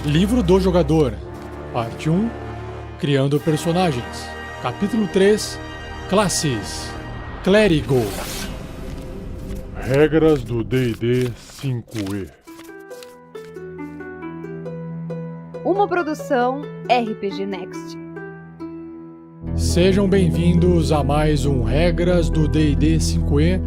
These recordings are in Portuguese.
Livro do Jogador, Parte 1, Criando Personagens, Capítulo 3, Classes, Clérigo. Regras do D&D 5e. Uma produção RPG Next. Sejam bem-vindos a mais um Regras do D&D 5e.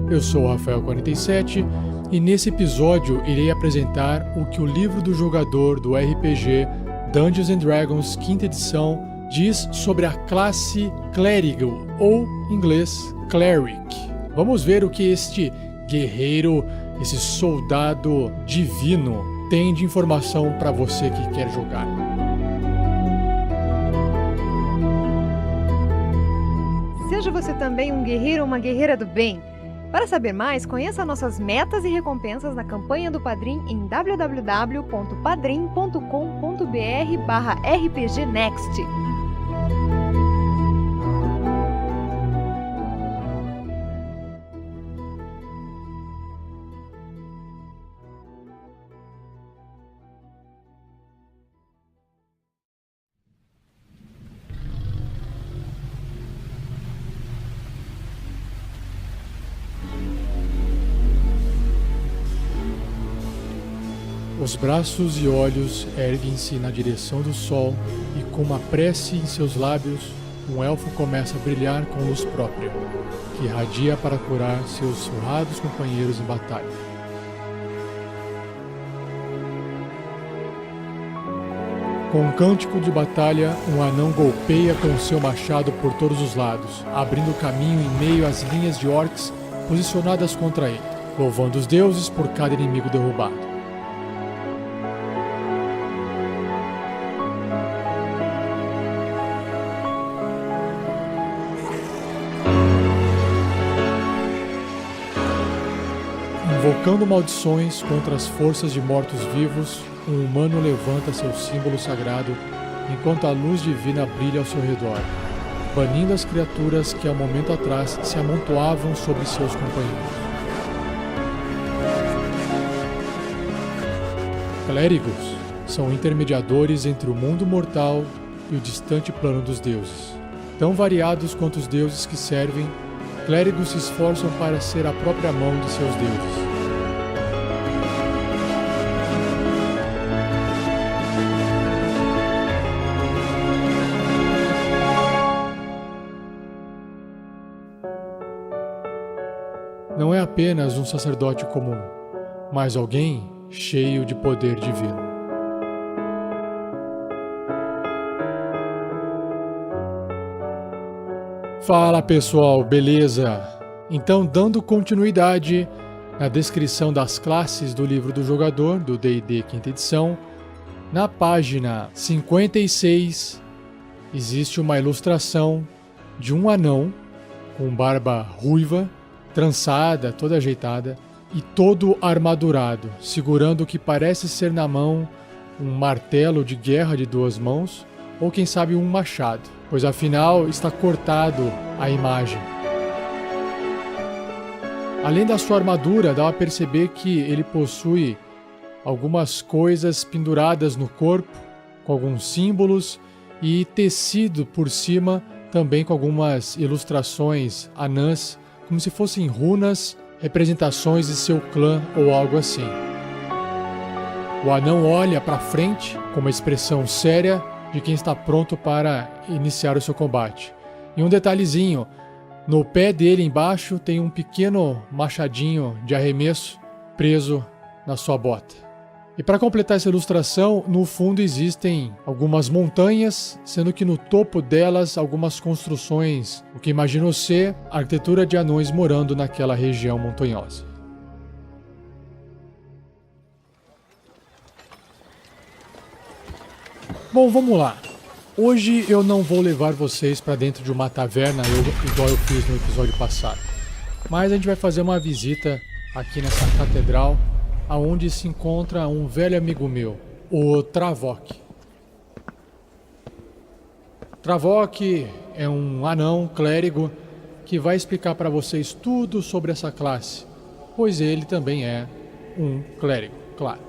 Eu sou o Rafael47 e nesse episódio irei apresentar o que o livro do jogador do RPG Dungeons & Dragons 5ª edição diz sobre a classe Clérigo, ou em inglês Cleric. Vamos ver o que este guerreiro, esse soldado divino tem de informação para você que quer jogar. Seja você também um guerreiro ou uma guerreira do bem. Para saber mais, conheça nossas metas e recompensas na campanha do Padrim em www.padrim.com.br/rpgnext. Os braços e olhos erguem-se na direção do sol e com uma prece em seus lábios, um elfo começa a brilhar com luz própria, que irradia para curar seus surrados companheiros em batalha. Com um cântico de batalha, um anão golpeia com seu machado por todos os lados, abrindo caminho em meio às linhas de orcs posicionadas contra ele, louvando os deuses por cada inimigo derrubado. Invocando maldições contra as forças de mortos-vivos, um humano levanta seu símbolo sagrado enquanto a luz divina brilha ao seu redor, banindo as criaturas que há um momento atrás se amontoavam sobre seus companheiros. Clérigos são intermediadores entre o mundo mortal e o distante plano dos deuses. Tão variados quanto os deuses que servem, clérigos se esforçam para ser a própria mão de seus deuses. Não é apenas um sacerdote comum, mas alguém cheio de poder divino. Fala pessoal, beleza? Então, dando continuidade na descrição das classes do livro do jogador, do D&D 5ª edição, na página 56 existe uma ilustração de um anão com barba ruiva, trançada, toda ajeitada e todo armadurado, segurando o que parece ser na mão um martelo de guerra de 2 mãos, ou quem sabe um machado, pois afinal está cortado a imagem. Além da sua armadura, dá a perceber que ele possui algumas coisas penduradas no corpo, com alguns símbolos, e tecido por cima também com algumas ilustrações anãs, como se fossem runas, representações de seu clã ou algo assim. O anão olha para frente com uma expressão séria de quem está pronto para iniciar o seu combate. E um detalhezinho, no pé dele embaixo tem um pequeno machadinho de arremesso preso na sua bota. E para completar essa ilustração, no fundo existem algumas montanhas, sendo que no topo delas algumas construções, o que imagino ser a arquitetura de anões morando naquela região montanhosa. Bom, vamos lá. Hoje eu não vou levar vocês para dentro de uma taverna, igual eu fiz no episódio passado. Mas a gente vai fazer uma visita aqui nessa catedral, aonde se encontra um velho amigo meu, o Travok. Travok é um anão clérigo que vai explicar para vocês tudo sobre essa classe, pois ele também é um clérigo, claro.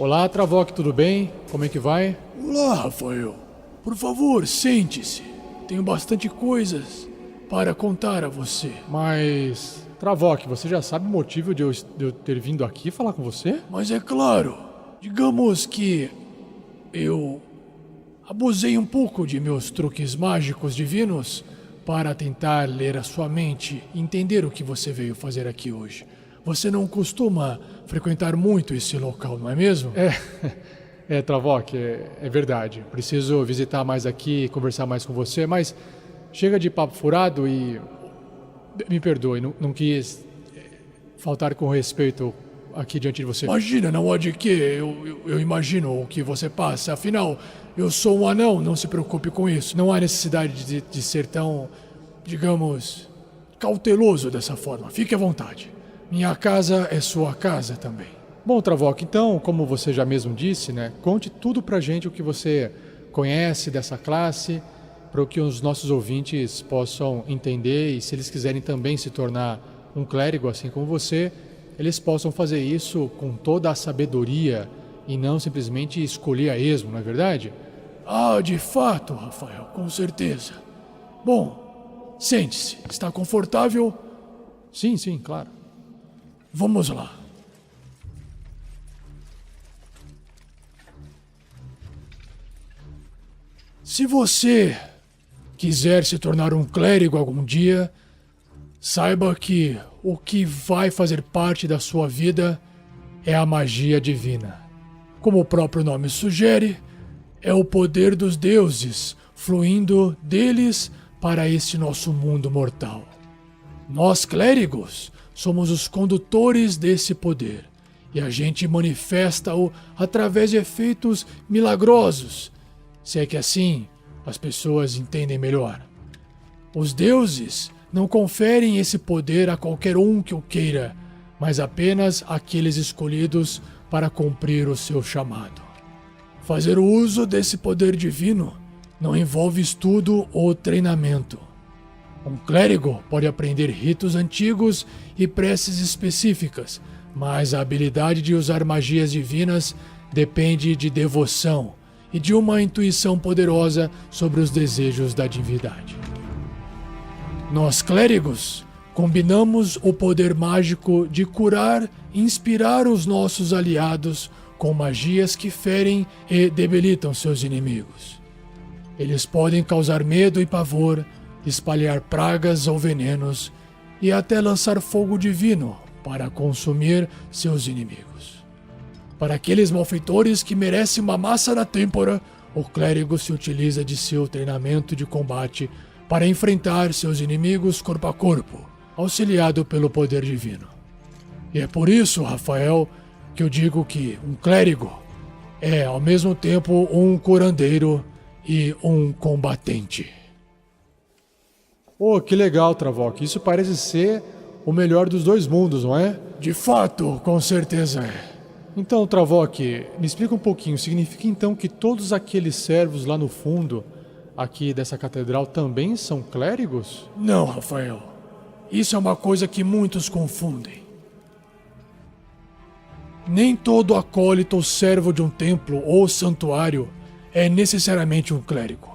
Olá, Travok, tudo bem? Como é que vai? Olá, Rafael. Por favor, sente-se. Tenho bastante coisas para contar a você. Mas, Travok, você já sabe o motivo de eu ter vindo aqui falar com você? Mas é claro, digamos que eu abusei um pouco de meus truques mágicos divinos para tentar ler a sua mente e entender o que você veio fazer aqui hoje. Você não costuma frequentar muito esse local, não é mesmo? Travok, é verdade. Preciso visitar mais aqui, conversar mais com você, mas chega de papo furado e... Me perdoe, não quis faltar com respeito aqui diante de você. Imagina, não há de quê. Eu imagino o que você passa. Afinal, eu sou um anão, não se preocupe com isso. Não há necessidade de ser tão, digamos, cauteloso dessa forma. Fique à vontade. Minha casa é sua casa também. Bom, Travok, então, como você já mesmo disse, né? Conte tudo pra gente o que você conhece dessa classe, para que os nossos ouvintes possam entender e se eles quiserem também se tornar um clérigo assim como você, eles possam fazer isso com toda a sabedoria e não simplesmente escolher a esmo, não é verdade? Ah, de fato, Rafael, com certeza. Bom, sente-se. Está confortável? Sim, claro. Vamos lá. Se você quiser se tornar um clérigo algum dia, saiba que o que vai fazer parte da sua vida é a magia divina. Como o próprio nome sugere, é o poder dos deuses fluindo deles para este nosso mundo mortal. Nós, clérigos, somos os condutores desse poder, e a gente manifesta-o através de efeitos milagrosos, se é que assim as pessoas entendem melhor. Os deuses não conferem esse poder a qualquer um que o queira, mas apenas àqueles escolhidos para cumprir o seu chamado. Fazer o uso desse poder divino não envolve estudo ou treinamento. Um clérigo pode aprender ritos antigos e preces específicas, mas a habilidade de usar magias divinas depende de devoção e de uma intuição poderosa sobre os desejos da divindade. Nós, clérigos, combinamos o poder mágico de curar e inspirar os nossos aliados com magias que ferem e debilitam seus inimigos. Eles podem causar medo e pavor, espalhar pragas ou venenos e até lançar fogo divino para consumir seus inimigos. Para aqueles malfeitores que merecem uma massa na têmpora, o clérigo se utiliza de seu treinamento de combate para enfrentar seus inimigos corpo a corpo, auxiliado pelo poder divino. E é por isso, Rafael, que eu digo que um clérigo é ao mesmo tempo um curandeiro e um combatente. Oh, que legal, Travok. Isso parece ser o melhor dos dois mundos, não é? De fato, com certeza é. Então, Travok, me explica um pouquinho. Significa então que todos aqueles servos lá no fundo, aqui dessa catedral, também são clérigos? Não, Rafael. Isso é uma coisa que muitos confundem. Nem todo acólito ou servo de um templo ou santuário é necessariamente um clérigo.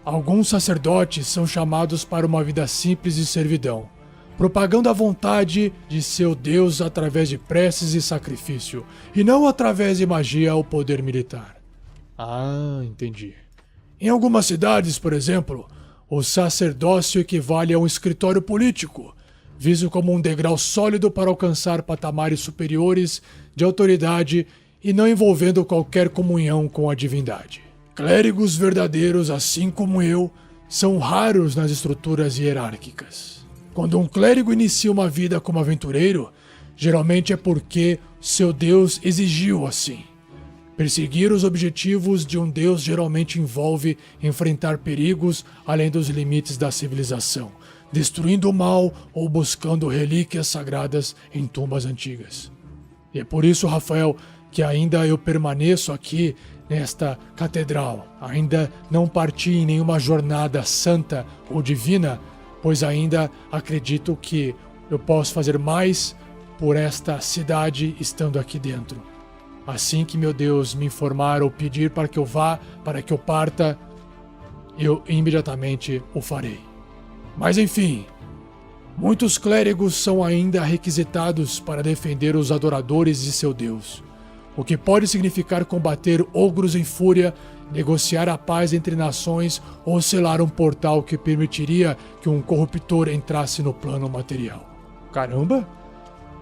Alguns sacerdotes são chamados para uma vida simples de servidão, propagando a vontade de seu Deus através de preces e sacrifício, e não através de magia ou poder militar. Ah, entendi. Em algumas cidades, por exemplo, o sacerdócio equivale a um escritório político, visto como um degrau sólido para alcançar patamares superiores de autoridade e não envolvendo qualquer comunhão com a divindade. Clérigos verdadeiros, assim como eu, são raros nas estruturas hierárquicas. Quando um clérigo inicia uma vida como aventureiro, geralmente é porque seu Deus exigiu assim. Perseguir os objetivos de um Deus geralmente envolve enfrentar perigos além dos limites da civilização, destruindo o mal ou buscando relíquias sagradas em tumbas antigas. E é por isso, Rafael, que ainda eu permaneço aqui nesta catedral. Ainda não parti em nenhuma jornada santa ou divina, pois ainda acredito que eu posso fazer mais por esta cidade estando aqui dentro. Assim que meu Deus me informar ou pedir para que eu vá, para que eu parta, eu imediatamente o farei. Mas enfim, muitos clérigos são ainda requisitados para defender os adoradores de seu Deus, o que pode significar combater ogros em fúria, negociar a paz entre nações ou selar um portal que permitiria que um corruptor entrasse no plano material. Caramba!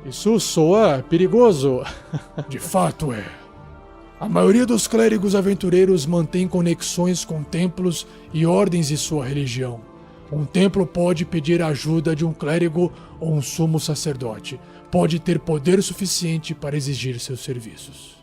Isso soa perigoso. De fato é. A maioria dos clérigos aventureiros mantém conexões com templos e ordens de sua religião. Um templo pode pedir a ajuda de um clérigo ou um sumo sacerdote. Pode ter poder suficiente para exigir seus serviços.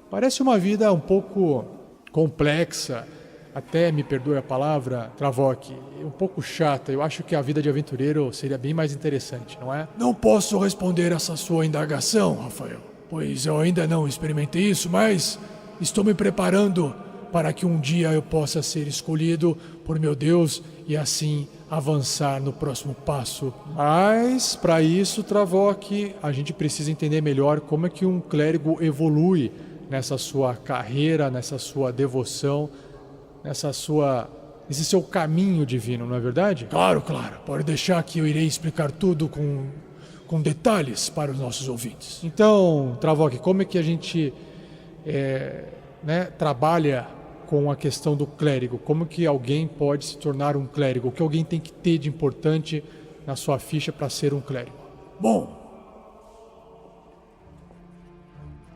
Parece uma vida um pouco complexa, até me perdoe a palavra, Travok, um pouco chata. Eu acho que a vida de aventureiro seria bem mais interessante, não é? Não posso responder essa sua indagação, Rafael, pois eu ainda não experimentei isso, mas estou me preparando para que um dia eu possa ser escolhido por meu Deus e assim avançar no próximo passo. Mas, para isso, Travok, a gente precisa entender melhor como é que um clérigo evolui nessa sua carreira, nessa sua devoção, nesse seu caminho divino, não é verdade? Claro. Pode deixar que eu irei explicar tudo com detalhes para os nossos ouvintes. Então, Travok, como é que a gente trabalha com a questão do clérigo? Como que alguém pode se tornar um clérigo? O que alguém tem que ter de importante na sua ficha para ser um clérigo? Bom,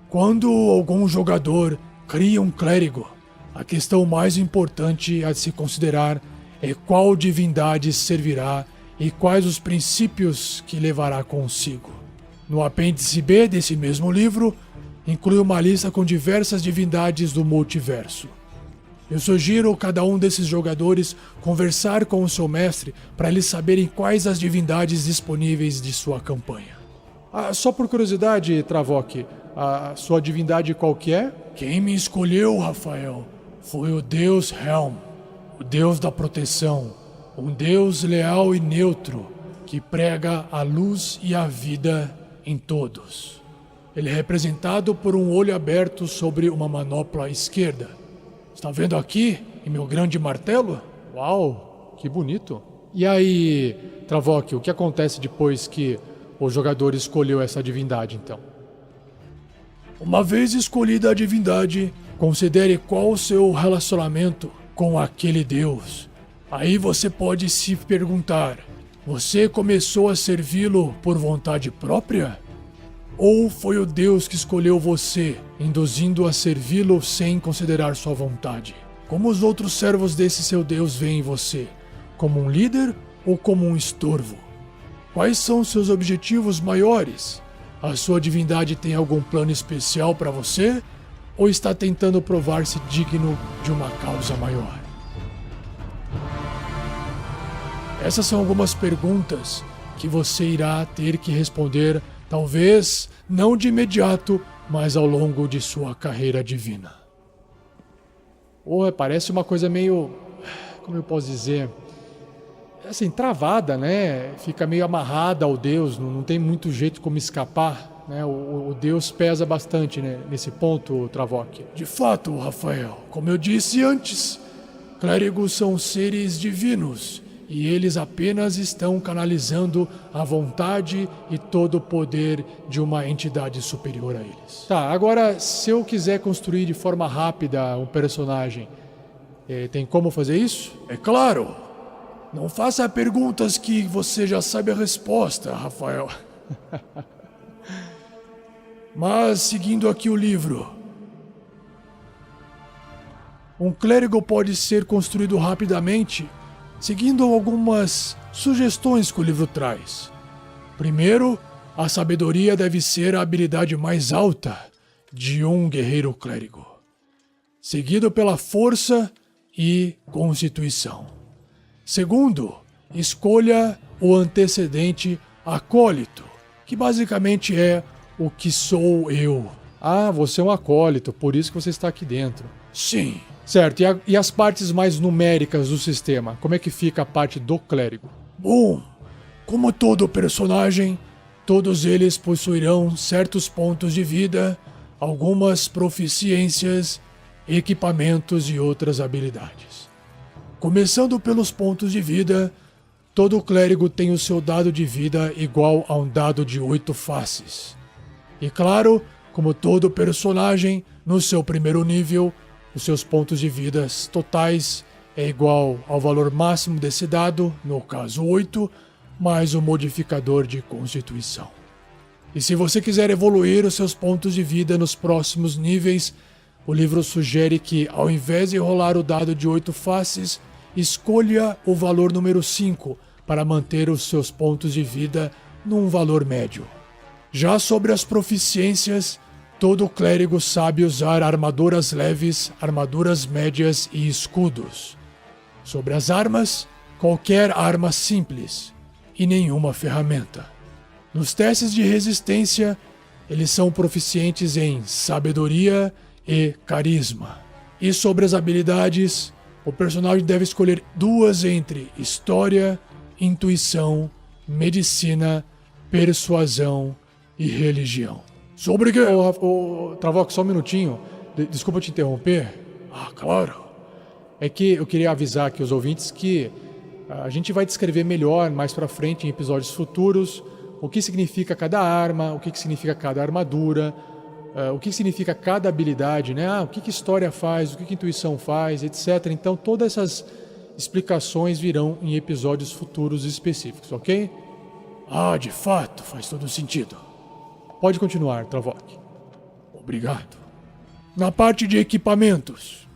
quando algum jogador cria um clérigo, a questão mais importante a se considerar é qual divindade servirá e quais os princípios que levará consigo. No apêndice B desse mesmo livro, inclui uma lista com diversas divindades do multiverso. Eu sugiro cada um desses jogadores conversar com o seu mestre para eles saberem quais as divindades disponíveis de sua campanha. Só por curiosidade, Travok, a sua divindade qual que é? Quem me escolheu, Rafael, foi o Deus Helm, o Deus da proteção, um Deus leal e neutro que prega a luz e a vida em todos. Ele é representado por um olho aberto sobre uma manopla esquerda. Está vendo aqui, em meu grande martelo? Uau, que bonito. E aí, Travok, o que acontece depois que o jogador escolheu essa divindade, então? Uma vez escolhida a divindade, considere qual o seu relacionamento com aquele Deus. Aí você pode se perguntar, você começou a servi-lo por vontade própria? Ou foi o Deus que escolheu você, induzindo a servi-lo sem considerar sua vontade? Como os outros servos desse seu Deus veem você? Como um líder ou como um estorvo? Quais são seus objetivos maiores? A sua divindade tem algum plano especial para você? Ou está tentando provar-se digno de uma causa maior? Essas são algumas perguntas que você irá ter que responder, talvez não de imediato, mas ao longo de sua carreira divina. Parece uma coisa meio, como eu posso dizer, assim, travada, né? Fica meio amarrada ao Deus, não tem muito jeito como escapar, né? O Deus pesa bastante, né, nesse ponto, Travok. De fato, Rafael, como eu disse antes, clérigos são seres divinos e eles apenas estão canalizando a vontade e todo o poder de uma entidade superior a eles. Tá, agora, se eu quiser construir de forma rápida um personagem, tem como fazer isso? É claro! Não faça perguntas que você já sabe a resposta, Rafael. Mas, seguindo aqui o livro, um clérigo pode ser construído rapidamente, seguindo algumas sugestões que o livro traz. Primeiro, a sabedoria deve ser a habilidade mais alta de um guerreiro clérigo, seguido pela força e constituição. Segundo, escolha o antecedente acólito, que basicamente é o que sou eu. Ah, você é um acólito, por isso que você está aqui dentro. Sim. Certo, e as partes mais numéricas do sistema? Como é que fica a parte do clérigo? Bom, como todo personagem, Todos eles possuirão certos pontos de vida, algumas proficiências, equipamentos e outras habilidades. Começando pelos pontos de vida, todo clérigo tem o seu dado de vida igual a um dado de 8 faces. E claro, como todo personagem, no seu primeiro nível, os seus pontos de vida totais é igual ao valor máximo desse dado, no caso 8, mais o modificador de constituição. E se você quiser evoluir os seus pontos de vida nos próximos níveis, o livro sugere que, ao invés de rolar o dado de 8 faces, escolha o valor número 5 para manter os seus pontos de vida num valor médio. Já sobre as proficiências, todo clérigo sabe usar armaduras leves, armaduras médias e escudos. Sobre as armas, qualquer arma simples e nenhuma ferramenta. Nos testes de resistência, eles são proficientes em sabedoria e carisma. E sobre as habilidades, o personagem deve escolher 2 entre história, intuição, medicina, persuasão e religião. Sobre que... Travok, só um minutinho. Desculpa te interromper. Ah, claro. É que eu queria avisar aqui os ouvintes que a gente vai descrever melhor mais pra frente em episódios futuros o que significa cada arma, o que significa cada armadura, o que significa cada habilidade, né? O que história faz, o que intuição faz, etc. Então todas essas explicações virão em episódios futuros específicos, ok? Ah, de fato, faz todo sentido. Pode continuar, Travok. Obrigado. Na parte de equipamentos,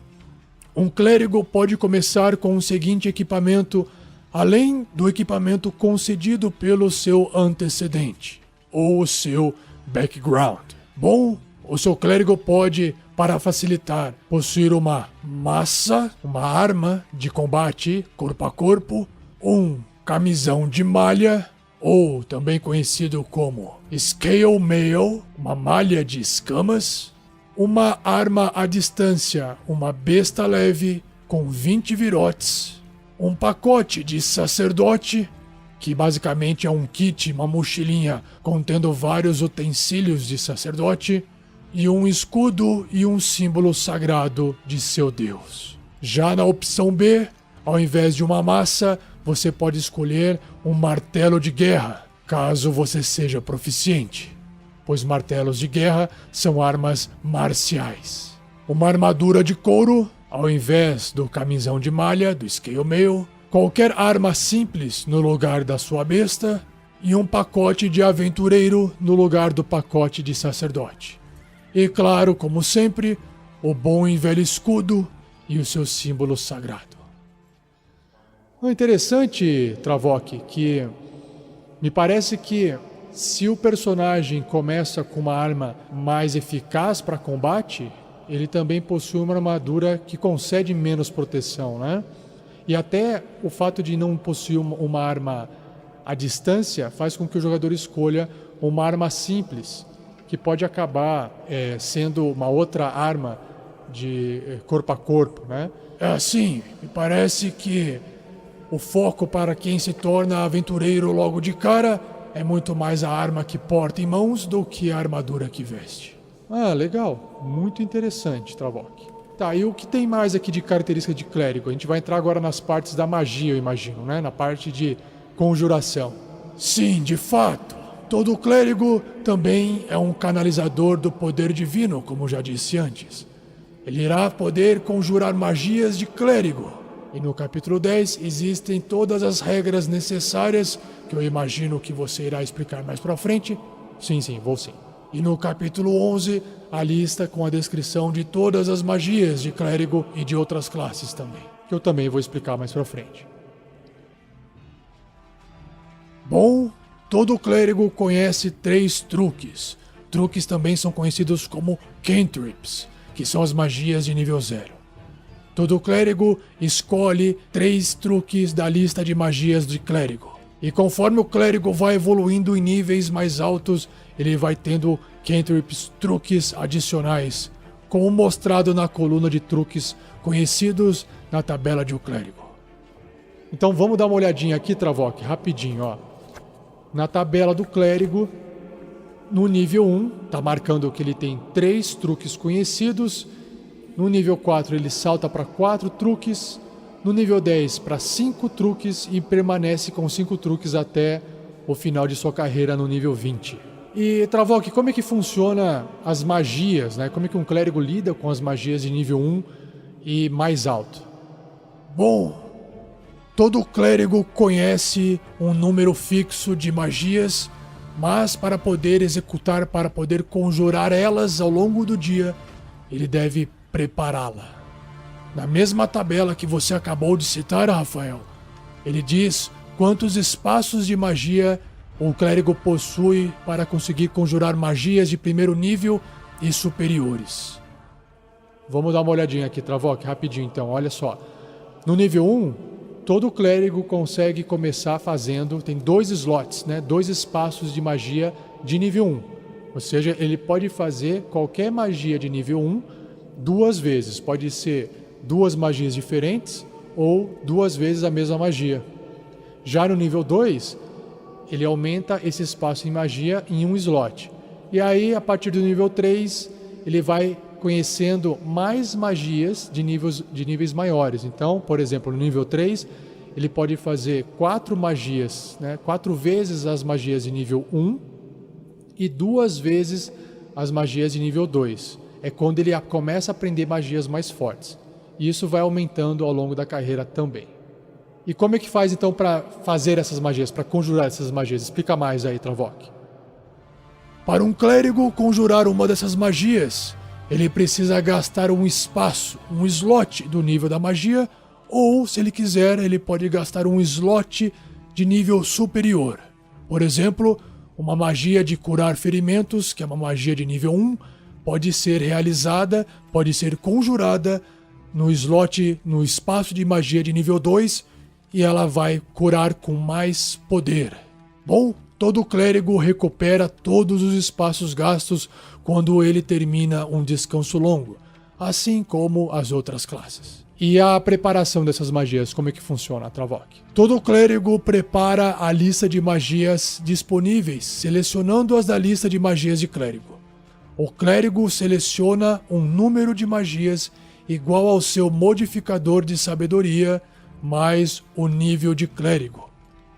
um clérigo pode começar com o seguinte equipamento, além do equipamento concedido pelo seu antecedente, ou o seu background. Bom, o seu clérigo pode, para facilitar, possuir uma massa, uma arma de combate corpo a corpo, um camisão de malha, ou também conhecido como Scale Mail, uma malha de escamas, uma arma à distância, uma besta leve com 20 virotes, um pacote de sacerdote, que basicamente é um kit, uma mochilinha contendo vários utensílios de sacerdote, e um escudo e um símbolo sagrado de seu deus. Já na opção B, ao invés de uma massa, você pode escolher um martelo de guerra, caso você seja proficiente, pois martelos de guerra são armas marciais. Uma armadura de couro, ao invés do camisão de malha, do Scale Mail, qualquer arma simples no lugar da sua besta, e um pacote de aventureiro no lugar do pacote de sacerdote. E claro, como sempre, o bom e velho escudo e o seu símbolo sagrado. É interessante, Travok, que me parece que se o personagem começa com uma arma mais eficaz para combate, ele também possui uma armadura que concede menos proteção, né? E até o fato de não possuir uma arma à distância faz com que o jogador escolha uma arma simples, que pode acabar sendo uma outra arma de corpo a corpo, né? É assim, me parece que o foco para quem se torna aventureiro logo de cara é muito mais a arma que porta em mãos do que a armadura que veste. Ah, legal. Muito interessante, Travok. Tá, e o que tem mais aqui de característica de clérigo? A gente vai entrar agora nas partes da magia, eu imagino, né? Na parte de conjuração. Sim, de fato. Todo clérigo também é um canalizador do poder divino, como já disse antes. Ele irá poder conjurar magias de clérigo. E no capítulo 10 existem todas as regras necessárias, que eu imagino que você irá explicar mais pra frente. Sim, vou sim. E no capítulo 11, a lista com a descrição de todas as magias de clérigo e de outras classes também. Que eu também vou explicar mais pra frente. Bom, todo clérigo conhece 3 truques. Truques também são conhecidos como cantrips, que são as magias de nível 0. Todo clérigo escolhe 3 truques da lista de magias de clérigo. E conforme o clérigo vai evoluindo em níveis mais altos, ele vai tendo cantrips, truques adicionais, como mostrado na coluna de truques conhecidos na tabela de um clérigo. Então vamos dar uma olhadinha aqui, Travok, rapidinho, ó. Na tabela do clérigo, no nível 1, está marcando que ele tem 3 truques conhecidos. No nível 4 ele salta para 4 truques. No nível 10 para 5 truques e permanece com 5 truques até o final de sua carreira no nível 20. E Travok, como é que funciona as magias, né? Como é que um clérigo lida com as magias de nível 1 e mais alto? Bom, todo clérigo conhece um número fixo de magias, mas para poder executar, para poder conjurar elas ao longo do dia, ele deve prepará-la. Na mesma tabela que você acabou de citar, Rafael, ele diz quantos espaços de magia o clérigo possui para conseguir conjurar magias de primeiro nível e superiores. Vamos dar uma olhadinha aqui, Travok, rapidinho então, olha só. No nível 1, todo clérigo consegue começar fazendo, tem 2 slots, né? 2 espaços de magia de nível 1. Ou seja, ele pode fazer qualquer magia de nível 1 2 vezes. Pode ser 2 magias diferentes ou 2 vezes a mesma magia. Já no nível 2, ele aumenta esse espaço em magia em 1 slot. E aí, a partir do nível 3, ele vai conhecendo mais magias de níveis maiores. Então, por exemplo, no nível 3, ele pode fazer 4 magias, né? 4 vezes as magias de nível 1 e 2 vezes as magias de nível 2. É quando ele começa a aprender magias mais fortes. E isso vai aumentando ao longo da carreira também. E como é que faz então para fazer essas magias, para conjurar essas magias? Explica mais aí, Travok. Para um clérigo conjurar uma dessas magias, ele precisa gastar um espaço, um slot do nível da magia, ou, se ele quiser, ele pode gastar um slot de nível superior. Por exemplo, uma magia de curar ferimentos, que é uma magia de nível 1, pode ser realizada, pode ser conjurada no slot, no espaço de magia de nível 2, e ela vai curar com mais poder. Bom, todo clérigo recupera todos os espaços gastos quando ele termina um descanso longo, assim como as outras classes. E a preparação dessas magias, como é que funciona, Travok? Todo clérigo prepara a lista de magias disponíveis, selecionando-as da lista de magias de clérigo. O clérigo seleciona um número de magias igual ao seu modificador de sabedoria, mais o nível de clérigo.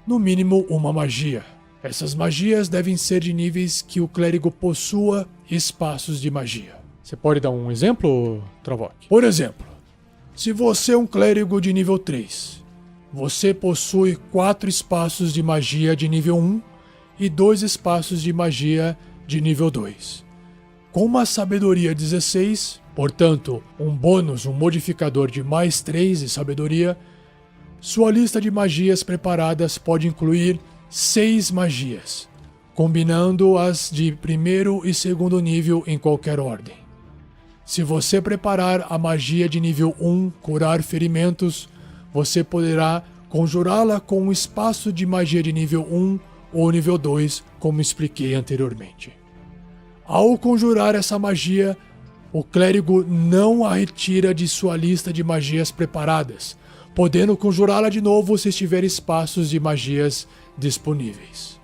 No mínimo, uma magia. Essas magias devem ser de níveis que o clérigo possua espaços de magia. Você pode dar um exemplo, Travok? Por exemplo, se você é um clérigo de nível 3, você possui 4 espaços de magia de nível 1 e 2 espaços de magia de nível 2. Com uma sabedoria 16, portanto, um bônus, um modificador de mais 3 de sabedoria, sua lista de magias preparadas pode incluir 6 magias, combinando-as de primeiro e segundo nível em qualquer ordem. Se você preparar a magia de nível 1, curar ferimentos, você poderá conjurá-la com um espaço de magia de nível 1 ou nível 2, como expliquei anteriormente. Ao conjurar essa magia, o clérigo não a retira de sua lista de magias preparadas, podendo conjurá-la de novo se estiver espaços de magias disponíveis.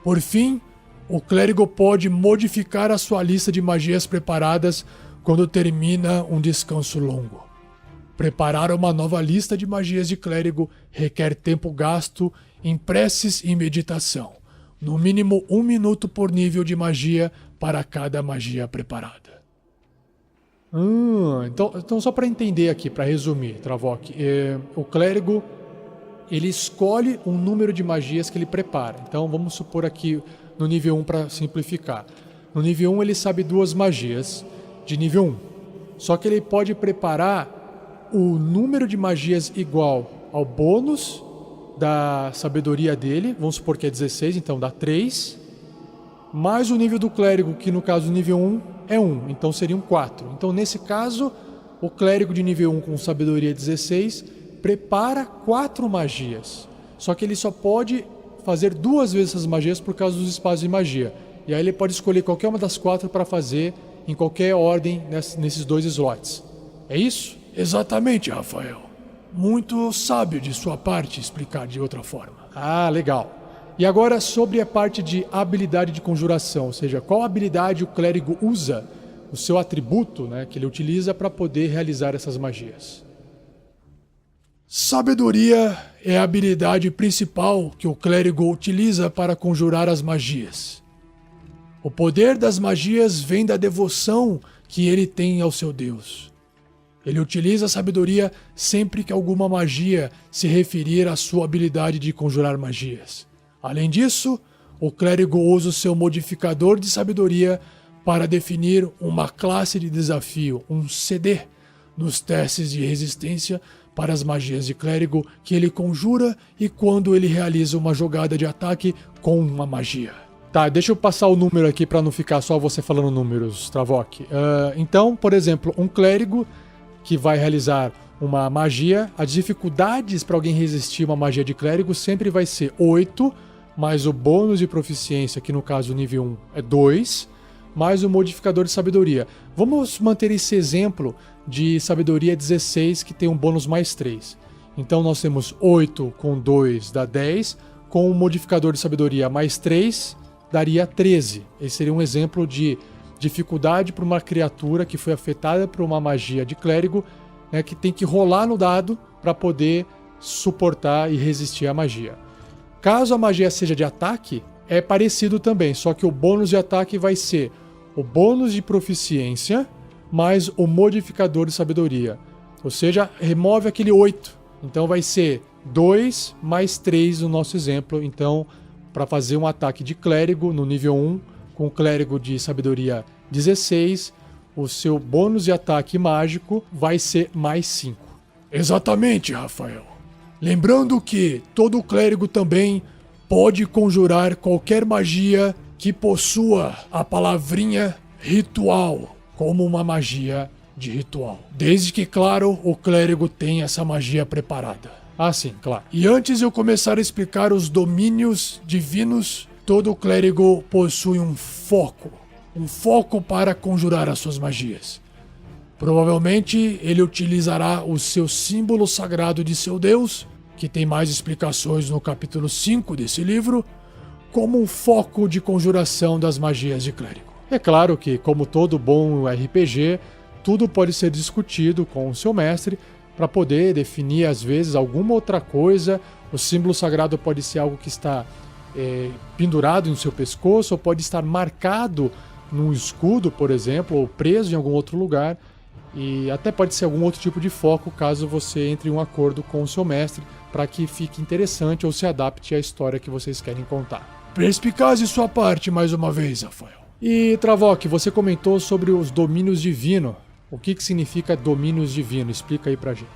Por fim, o clérigo pode modificar a sua lista de magias preparadas quando termina um descanso longo. Preparar uma nova lista de magias de clérigo requer tempo gasto em preces e meditação, no mínimo 1 minuto por nível de magia para cada magia preparada. Então só para entender aqui, para resumir, Travok, o clérigo ele escolhe um número de magias que ele prepara. Então vamos supor aqui no nível 1 para simplificar. No nível 1 ele sabe 2 magias de nível 1. Só que ele pode preparar o número de magias igual ao bônus da sabedoria dele, vamos supor que é 16, então dá 3, mais o nível do clérigo, que no caso do nível 1 é 1, então seriam 4. Então nesse caso, o clérigo de nível 1 com sabedoria 16 prepara 4 magias. Só que ele só pode fazer 2 vezes essas magias por causa dos espaços de magia. E aí ele pode escolher qualquer uma das 4 para fazer em qualquer ordem nesses 2 slots. É isso? Exatamente, Rafael. Muito sábio de sua parte explicar de outra forma. Ah, legal. E agora sobre a parte de habilidade de conjuração, ou seja, qual habilidade o clérigo usa, o seu atributo, né, que ele utiliza para poder realizar essas magias. Sabedoria é a habilidade principal que o clérigo utiliza para conjurar as magias. O poder das magias vem da devoção que ele tem ao seu Deus. Ele utiliza a sabedoria sempre que alguma magia se referir à sua habilidade de conjurar magias. Além disso, o clérigo usa o seu modificador de sabedoria para definir uma classe de desafio, um CD, nos testes de resistência para as magias de clérigo que ele conjura e quando ele realiza uma jogada de ataque com uma magia. Tá, deixa eu passar o número aqui para não ficar só você falando números, Travok. Então, por exemplo, um clérigo que vai realizar uma magia, as dificuldades para alguém resistir uma magia de clérigo sempre vai ser 8, mais o bônus de proficiência, que no caso nível 1 é 2, mais o modificador de sabedoria. Vamos manter esse exemplo de sabedoria 16, que tem um bônus mais 3. Então nós temos 8 com 2 dá 10, com o modificador de sabedoria mais 3 daria 13. Esse seria um exemplo de dificuldade para uma criatura que foi afetada por uma magia de clérigo, né, que tem que rolar no dado para poder suportar e resistir à magia. Caso a magia seja de ataque, é parecido também, só que o bônus de ataque vai ser o bônus de proficiência mais o modificador de sabedoria. Ou seja, remove aquele 8. Então vai ser 2 mais 3 no nosso exemplo. Então, para fazer um ataque de clérigo no nível 1, com clérigo de sabedoria 16, o seu bônus de ataque mágico vai ser mais 5. Exatamente, Rafael. Lembrando que todo clérigo também pode conjurar qualquer magia que possua a palavrinha ritual, como uma magia de ritual. Desde que, claro, o clérigo tenha essa magia preparada. Ah, sim, claro. E antes de eu começar a explicar os domínios divinos, todo clérigo possui um foco para conjurar as suas magias. Provavelmente ele utilizará o seu símbolo sagrado de seu Deus, que tem mais explicações no capítulo 5 desse livro, como um foco de conjuração das magias de clérigo. É claro que, como todo bom RPG, tudo pode ser discutido com o seu mestre para poder definir, às vezes, alguma outra coisa. O símbolo sagrado pode ser algo que está pendurado no seu pescoço, ou pode estar marcado num escudo, por exemplo, ou preso em algum outro lugar. E até pode ser algum outro tipo de foco, caso você entre em um acordo com o seu mestre, para que fique interessante ou se adapte à história que vocês querem contar. Perspicaz de sua parte mais uma vez, Rafael. E, Travok, você comentou sobre os domínios divinos. O que significa domínios divinos? Explica aí pra gente.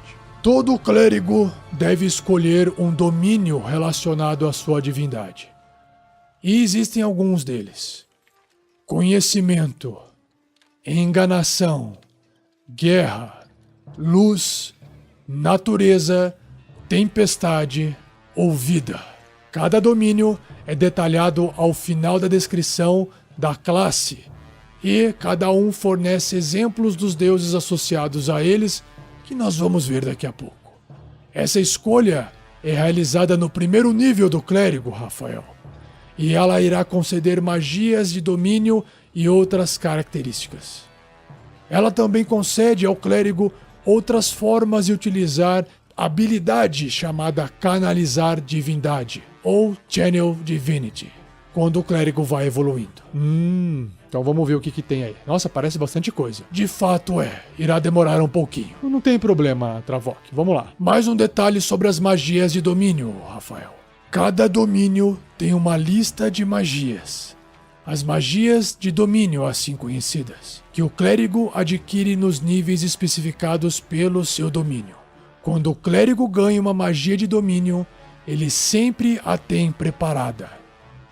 Todo clérigo deve escolher um domínio relacionado à sua divindade. E existem alguns deles: conhecimento, enganação, guerra, luz, natureza, tempestade ou vida. Cada domínio é detalhado ao final da descrição da classe, e cada um fornece exemplos dos deuses associados a eles, que nós vamos ver daqui a pouco. Essa escolha é realizada no primeiro nível do clérigo, Rafael, e ela irá conceder magias de domínio e outras características. Ela também concede ao clérigo outras formas de utilizar a habilidade chamada canalizar divindade, ou Channel Divinity, quando o clérigo vai evoluindo. Então vamos ver o que tem aí. Nossa, parece bastante coisa. De fato irá demorar um pouquinho. Não tem problema, Travok, vamos lá. Mais um detalhe sobre as magias de domínio, Rafael. Cada domínio tem uma lista de magias. As magias de domínio, assim conhecidas, que o clérigo adquire nos níveis especificados pelo seu domínio. Quando o clérigo ganha uma magia de domínio, ele sempre a tem preparada.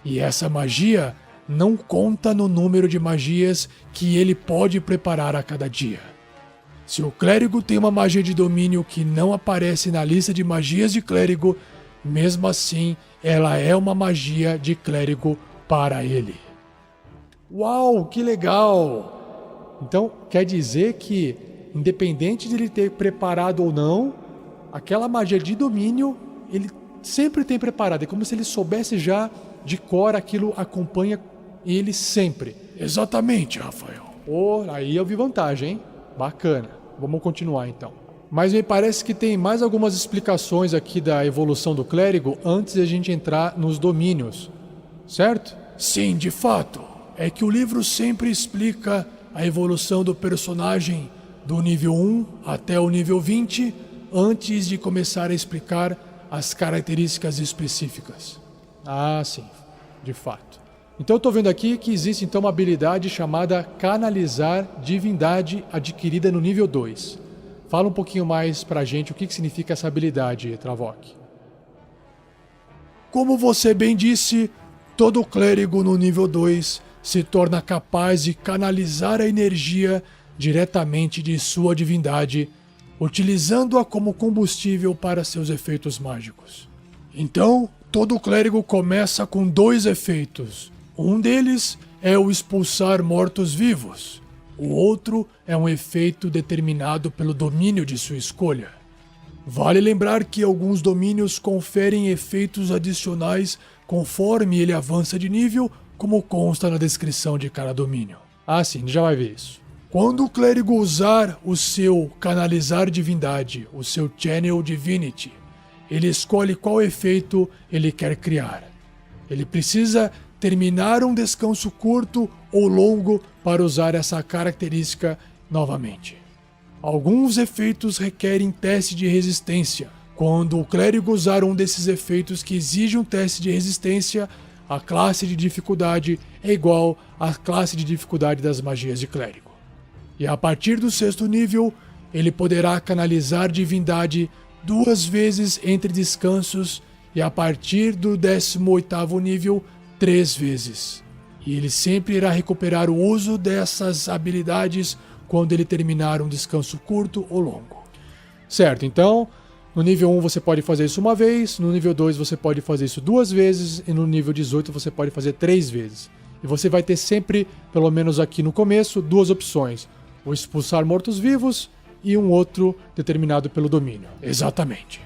E essa magia não conta no número de magias que ele pode preparar a cada dia. Se o clérigo tem uma magia de domínio que não aparece na lista de magias de clérigo, mesmo assim, ela é uma magia de clérigo para ele. Uau, que legal! Então, quer dizer que, independente de ele ter preparado ou não, aquela magia de domínio, ele sempre tem preparado. É como se ele soubesse já de cor, aquilo acompanha ele sempre. Exatamente, Rafael. Aí eu vi vantagem, hein? Bacana. Vamos continuar então. Mas me parece que tem mais algumas explicações aqui da evolução do clérigo antes de a gente entrar nos domínios, certo? Sim, de fato. É que o livro sempre explica a evolução do personagem do nível 1 até o nível 20 antes de começar a explicar as características específicas. Ah, sim. De fato. Então eu estou vendo aqui que existe então uma habilidade chamada Canalizar Divindade adquirida no nível 2. Fala um pouquinho mais pra gente o que significa essa habilidade, Travok. Como você bem disse, todo clérigo no nível 2 se torna capaz de canalizar a energia diretamente de sua divindade, utilizando-a como combustível para seus efeitos mágicos. Então, todo clérigo começa com 2 efeitos. Um deles é o expulsar mortos-vivos. O outro é um efeito determinado pelo domínio de sua escolha. Vale lembrar que alguns domínios conferem efeitos adicionais conforme ele avança de nível, como consta na descrição de cada domínio. Ah, sim, já vai ver isso. Quando o clérigo usar o seu Canalizar Divindade, o seu Channel Divinity, ele escolhe qual efeito ele quer criar. Ele precisa terminar um descanso curto ou longo para usar essa característica novamente. Alguns efeitos requerem teste de resistência. Quando o clérigo usar um desses efeitos que exige um teste de resistência, a classe de dificuldade é igual à classe de dificuldade das magias de clérigo. E a partir do 6º nível, ele poderá canalizar divindade 2 vezes entre descansos e a partir do 18º nível, 3 vezes. E ele sempre irá recuperar o uso dessas habilidades quando ele terminar um descanso curto ou longo. Certo, então no nível 1 você pode fazer isso 1 vez, no nível 2 você pode fazer isso 2 vezes e no nível 18 você pode fazer 3 vezes. E você vai ter sempre, pelo menos aqui no começo, 2 opções. O expulsar mortos-vivos e um outro determinado pelo domínio. Exatamente.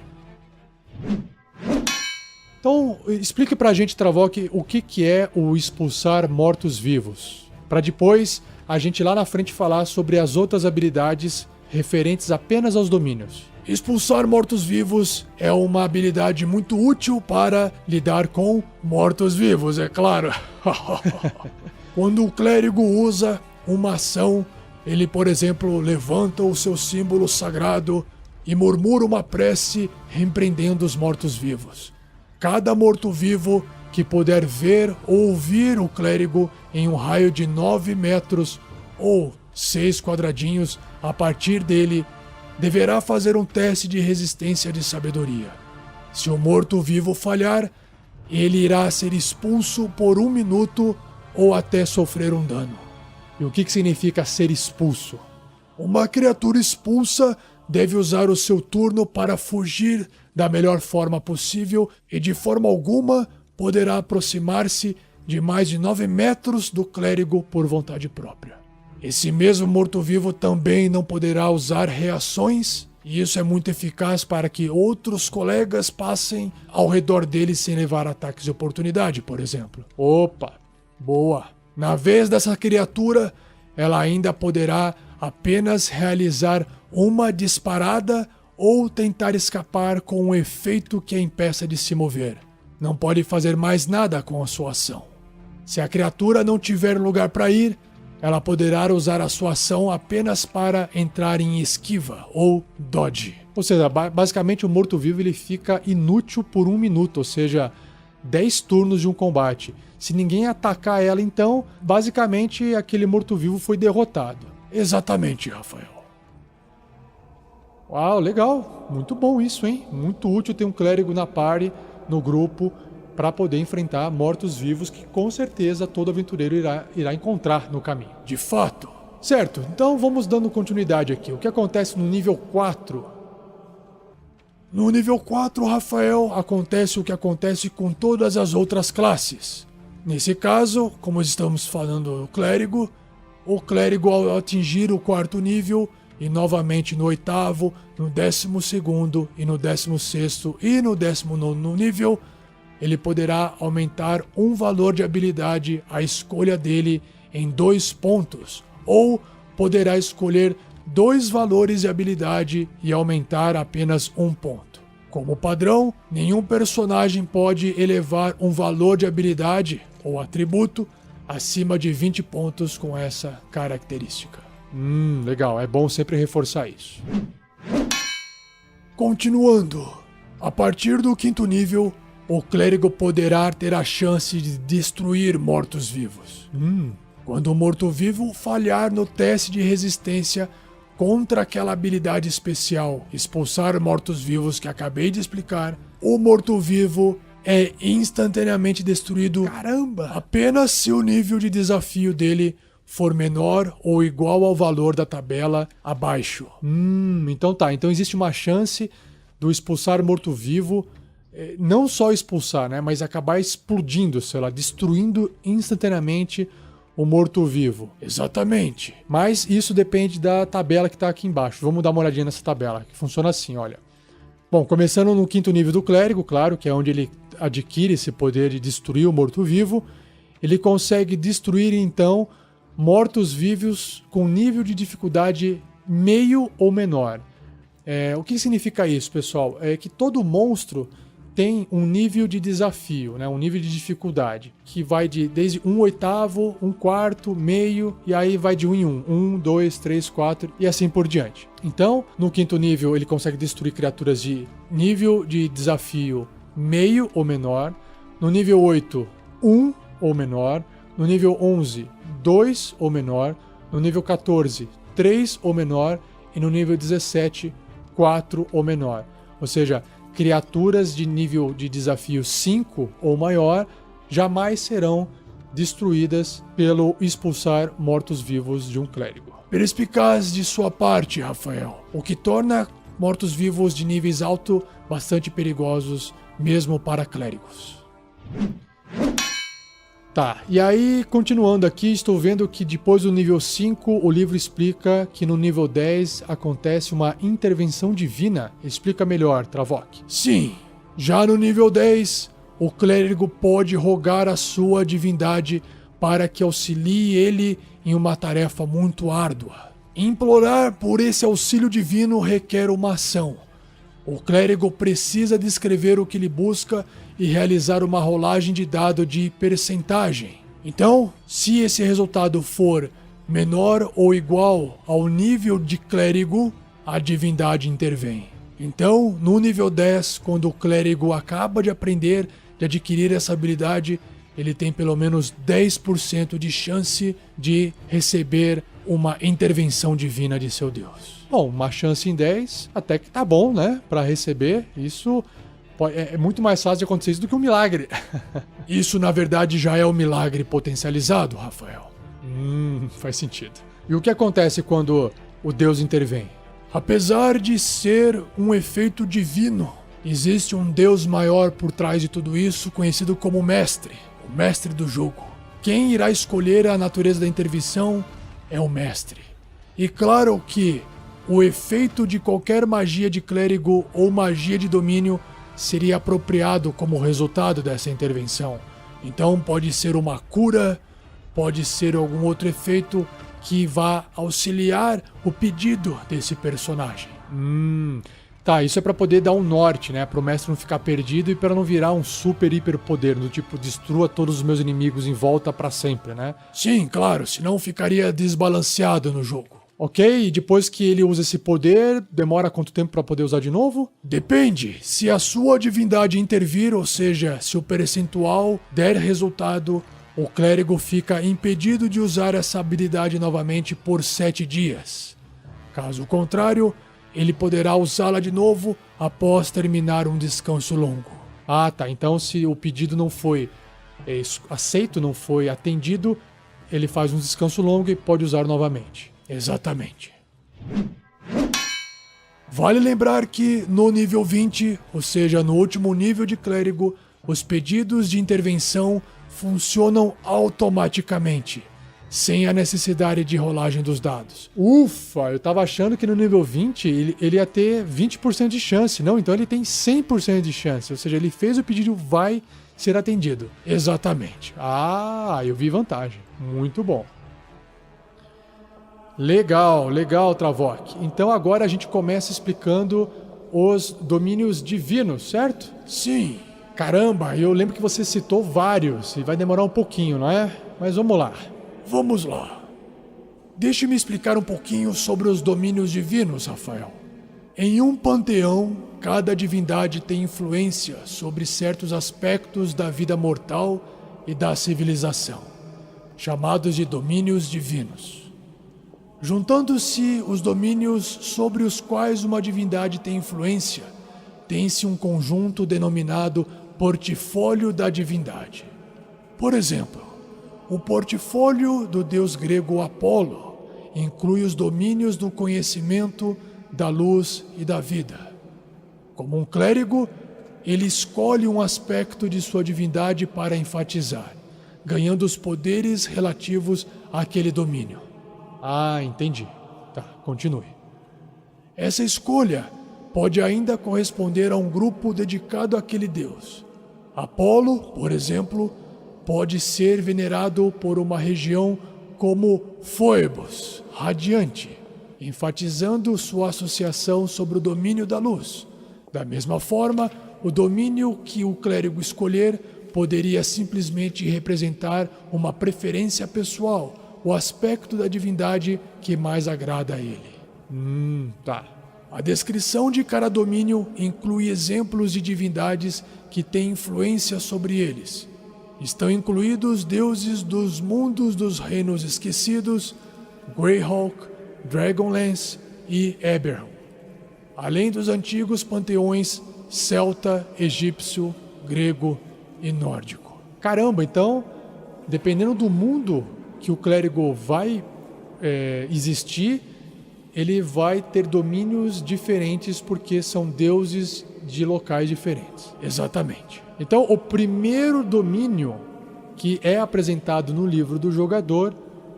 Então, explique pra gente, Travok, o que é o expulsar mortos-vivos. Para depois a gente lá na frente falar sobre as outras habilidades referentes apenas aos domínios. Expulsar mortos-vivos é uma habilidade muito útil para lidar com mortos-vivos, é claro. Quando o clérigo usa uma ação, ele, por exemplo, levanta o seu símbolo sagrado e murmura uma prece repreendendo os mortos-vivos. Cada morto-vivo que puder ver ou ouvir o clérigo em um raio de 9 metros ou 6 quadradinhos a partir dele, deverá fazer um teste de resistência de sabedoria. Se o morto-vivo falhar, ele irá ser expulso por 1 minuto ou até sofrer um dano. E o que significa ser expulso? Uma criatura expulsa deve usar o seu turno para fugir da melhor forma possível e de forma alguma poderá aproximar-se de mais de 9 metros do clérigo por vontade própria. Esse mesmo morto-vivo também não poderá usar reações, e isso é muito eficaz para que outros colegas passem ao redor dele sem levar ataques de oportunidade, por exemplo. Opa, boa! Na vez dessa criatura, ela ainda poderá apenas realizar uma disparada ou tentar escapar com um efeito que a impeça de se mover. Não pode fazer mais nada com a sua ação. Se a criatura não tiver lugar para ir, ela poderá usar a sua ação apenas para entrar em esquiva ou dodge. Ou seja, basicamente o morto-vivo ele fica inútil por 1 minuto, ou seja, 10 turnos de um combate. Se ninguém atacar ela, então, basicamente aquele morto-vivo foi derrotado. Exatamente, Rafael. Uau, legal. Muito bom isso, hein? Muito útil ter um clérigo na party, no grupo, para poder enfrentar mortos-vivos que com certeza todo aventureiro irá encontrar no caminho. De fato. Certo, então vamos dando continuidade aqui. O que acontece no nível 4? No nível 4, Rafael, acontece o que acontece com todas as outras classes. Nesse caso, como estamos falando do clérigo, o clérigo ao atingir o 4º nível, e novamente no 8º, no 12º e no 16º e no 19º nível, ele poderá aumentar um valor de habilidade à escolha dele em 2 pontos, ou poderá escolher 2 valores de habilidade e aumentar apenas 1 ponto. Como padrão, nenhum personagem pode elevar um valor de habilidade ou atributo acima de 20 pontos com essa característica. Legal, é bom sempre reforçar isso. Continuando, a partir do 5º nível, o clérigo poderá ter a chance de destruir mortos-vivos. Quando o morto-vivo falhar no teste de resistência contra aquela habilidade especial, expulsar mortos-vivos que acabei de explicar, o morto-vivo é instantaneamente destruído. Caramba! Apenas se o nível de desafio dele for menor ou igual ao valor da tabela abaixo. Então tá. Então existe uma chance do expulsar morto-vivo, não só expulsar, né, mas acabar explodindo, sei lá, destruindo instantaneamente o morto-vivo. Exatamente. Mas isso depende da tabela que tá aqui embaixo. Vamos dar uma olhadinha nessa tabela, que funciona assim, olha. Bom, começando no 5º nível do clérigo, claro, que é onde ele adquire esse poder de destruir o morto-vivo, ele consegue destruir, então, mortos-vivos com nível de dificuldade meio ou menor. O que significa isso, pessoal? É que todo monstro tem um nível de desafio, né? Um nível de dificuldade, que vai desde 1/8, 1/4, meio, e aí vai de 1 em 1. 1, 2, 3, 4 e assim por diante. Então, no 5º nível, ele consegue destruir criaturas de nível de desafio meio ou menor. No nível 8, 1 ou menor. No nível 11, 2 ou menor. No nível 14, 3 ou menor. E no nível 17, 4 ou menor. Ou seja, criaturas de nível de desafio 5 ou maior jamais serão destruídas pelo expulsar mortos-vivos de um clérigo. Perspicaz de sua parte, Rafael, o que torna mortos-vivos de níveis altos bastante perigosos, mesmo para clérigos. Tá, e aí, continuando aqui, estou vendo que depois do nível 5, o livro explica que no nível 10 acontece uma intervenção divina. Explica melhor, Travok. Sim, já no nível 10, o clérigo pode rogar a sua divindade para que auxilie ele em uma tarefa muito árdua. Implorar por esse auxílio divino requer uma ação. O clérigo precisa descrever o que ele busca e realizar uma rolagem de dado de percentagem. Então, se esse resultado for menor ou igual ao nível de clérigo, a divindade intervém. Então, no nível 10, quando o clérigo acaba de aprender, de adquirir essa habilidade, ele tem pelo menos 10% de chance de receber uma intervenção divina de seu Deus. Bom, uma chance em 10 até que tá bom, né? Para receber, isso é muito mais fácil de acontecer isso do que um milagre. Isso, na verdade, já é um milagre potencializado, Rafael. Faz sentido. E o que acontece quando o Deus intervém? Apesar de ser um efeito divino, existe um Deus maior por trás de tudo isso, conhecido como Mestre, o Mestre do jogo. Quem irá escolher a natureza da intervenção é o Mestre. E claro que o efeito de qualquer magia de clérigo ou magia de domínio seria apropriado como resultado dessa intervenção. Então pode ser uma cura, pode ser algum outro efeito que vá auxiliar o pedido desse personagem. Tá, isso é pra poder dar um norte, né? Pro mestre não ficar perdido e pra não virar um super hiper poder, do tipo, destrua todos os meus inimigos em volta pra sempre, né? Sim, claro, senão ficaria desbalanceado no jogo. Ok, e depois que ele usa esse poder, demora quanto tempo pra poder usar de novo? Depende. Se a sua divindade intervir, ou seja, se o percentual der resultado, o clérigo fica impedido de usar essa habilidade novamente por 7 dias. Caso contrário, ele poderá usá-la de novo após terminar um descanso longo. Ah, tá. Então se o pedido não foi aceito, não foi atendido, ele faz um descanso longo e pode usar novamente. Exatamente. Vale lembrar que no nível 20, ou seja, no último nível de clérigo, os pedidos de intervenção funcionam automaticamente. sem a necessidade de rolagem dos dados. Ufa, eu tava achando que no nível 20 ele ia ter 20% de chance. Não, então ele tem 100% de chance. Ou seja, ele fez o pedido, vai ser atendido. Exatamente. Ah, eu vi vantagem. Muito bom. Legal, legal, Travok. Então agora a gente começa explicando os domínios divinos, certo? Sim. Caramba, eu lembro que você citou vários e vai demorar um pouquinho, não é? Mas vamos lá. Vamos lá. Deixe-me explicar um pouquinho sobre os domínios divinos, Rafael. Em um panteão, cada divindade tem influência sobre certos aspectos da vida mortal e da civilização, chamados de domínios divinos. Juntando-se os domínios sobre os quais uma divindade tem influência, tem-se um conjunto denominado portfólio da divindade. Por exemplo, o portfólio do deus grego Apolo inclui os domínios do conhecimento, da luz e da vida. Como um clérigo, ele escolhe um aspecto de sua divindade para enfatizar, ganhando os poderes relativos àquele domínio. Ah, entendi. Tá, continue. Essa escolha pode ainda corresponder a um grupo dedicado àquele deus. Apolo, por exemplo, pode ser venerado por uma região como Phoebos, radiante, enfatizando sua associação sobre o domínio da luz. Da mesma forma, o domínio que o clérigo escolher poderia simplesmente representar uma preferência pessoal, o aspecto da divindade que mais agrada a ele. Tá. A descrição de cada domínio inclui exemplos de divindades que têm influência sobre eles. Estão incluídos deuses dos mundos dos reinos esquecidos, Greyhawk, Dragonlance e Eberron, além dos antigos panteões celta, egípcio, grego e nórdico. Caramba, então, dependendo do mundo que o clérigo vai existir, ele vai ter domínios diferentes porque são deuses de locais diferentes. Exatamente. Então, o primeiro domínio que é apresentado no livro do jogador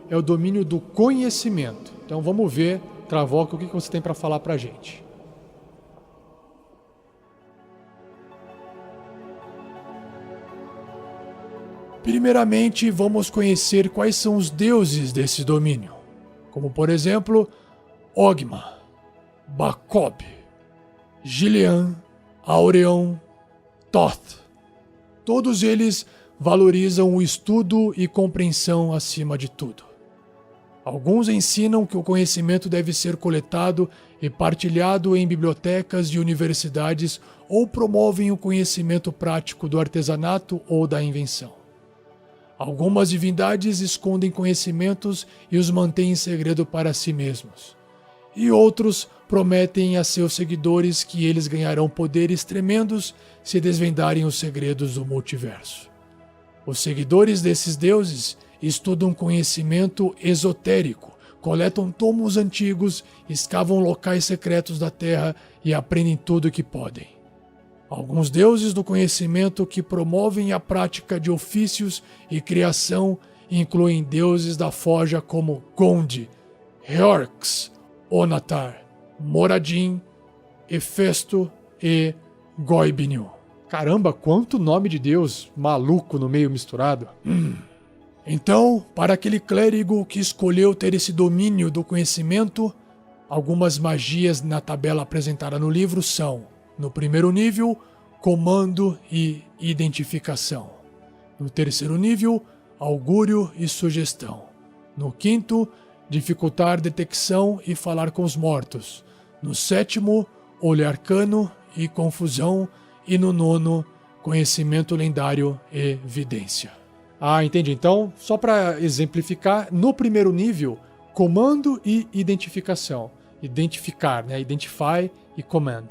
é o domínio do conhecimento. Então, vamos ver, Travok, o que você tem para falar para a gente. Primeiramente, vamos conhecer quais são os deuses desse domínio, como por exemplo, Ogma, Bacob, Gilean, Aureon, Thoth. Todos eles valorizam o estudo e compreensão acima de tudo. Alguns ensinam que o conhecimento deve ser coletado e partilhado em bibliotecas de universidades ou promovem o conhecimento prático do artesanato ou da invenção. Algumas divindades escondem conhecimentos e os mantêm em segredo para si mesmos. E outros prometem a seus seguidores que eles ganharão poderes tremendos se desvendarem os segredos do multiverso. Os seguidores desses deuses estudam conhecimento esotérico, coletam tomos antigos, escavam locais secretos da Terra e aprendem tudo o que podem. Alguns deuses do conhecimento que promovem a prática de ofícios e criação incluem deuses da forja como Gondi, Heorx, Onatar, Moradin, Hefesto e Goibniu. Caramba, quanto nome de Deus maluco no meio misturado. Então, para aquele clérigo que escolheu ter esse domínio do conhecimento, algumas magias na tabela apresentada no livro são, no primeiro nível, comando e identificação. No terceiro nível, augúrio e sugestão. No quinto, dificultar detecção e falar com os mortos. No sétimo, olho arcano e confusão. E no nono, conhecimento lendário e vidência. Ah, entendi. Então, só para exemplificar, no primeiro nível, comando e identificação. Identificar, né? Identify e command.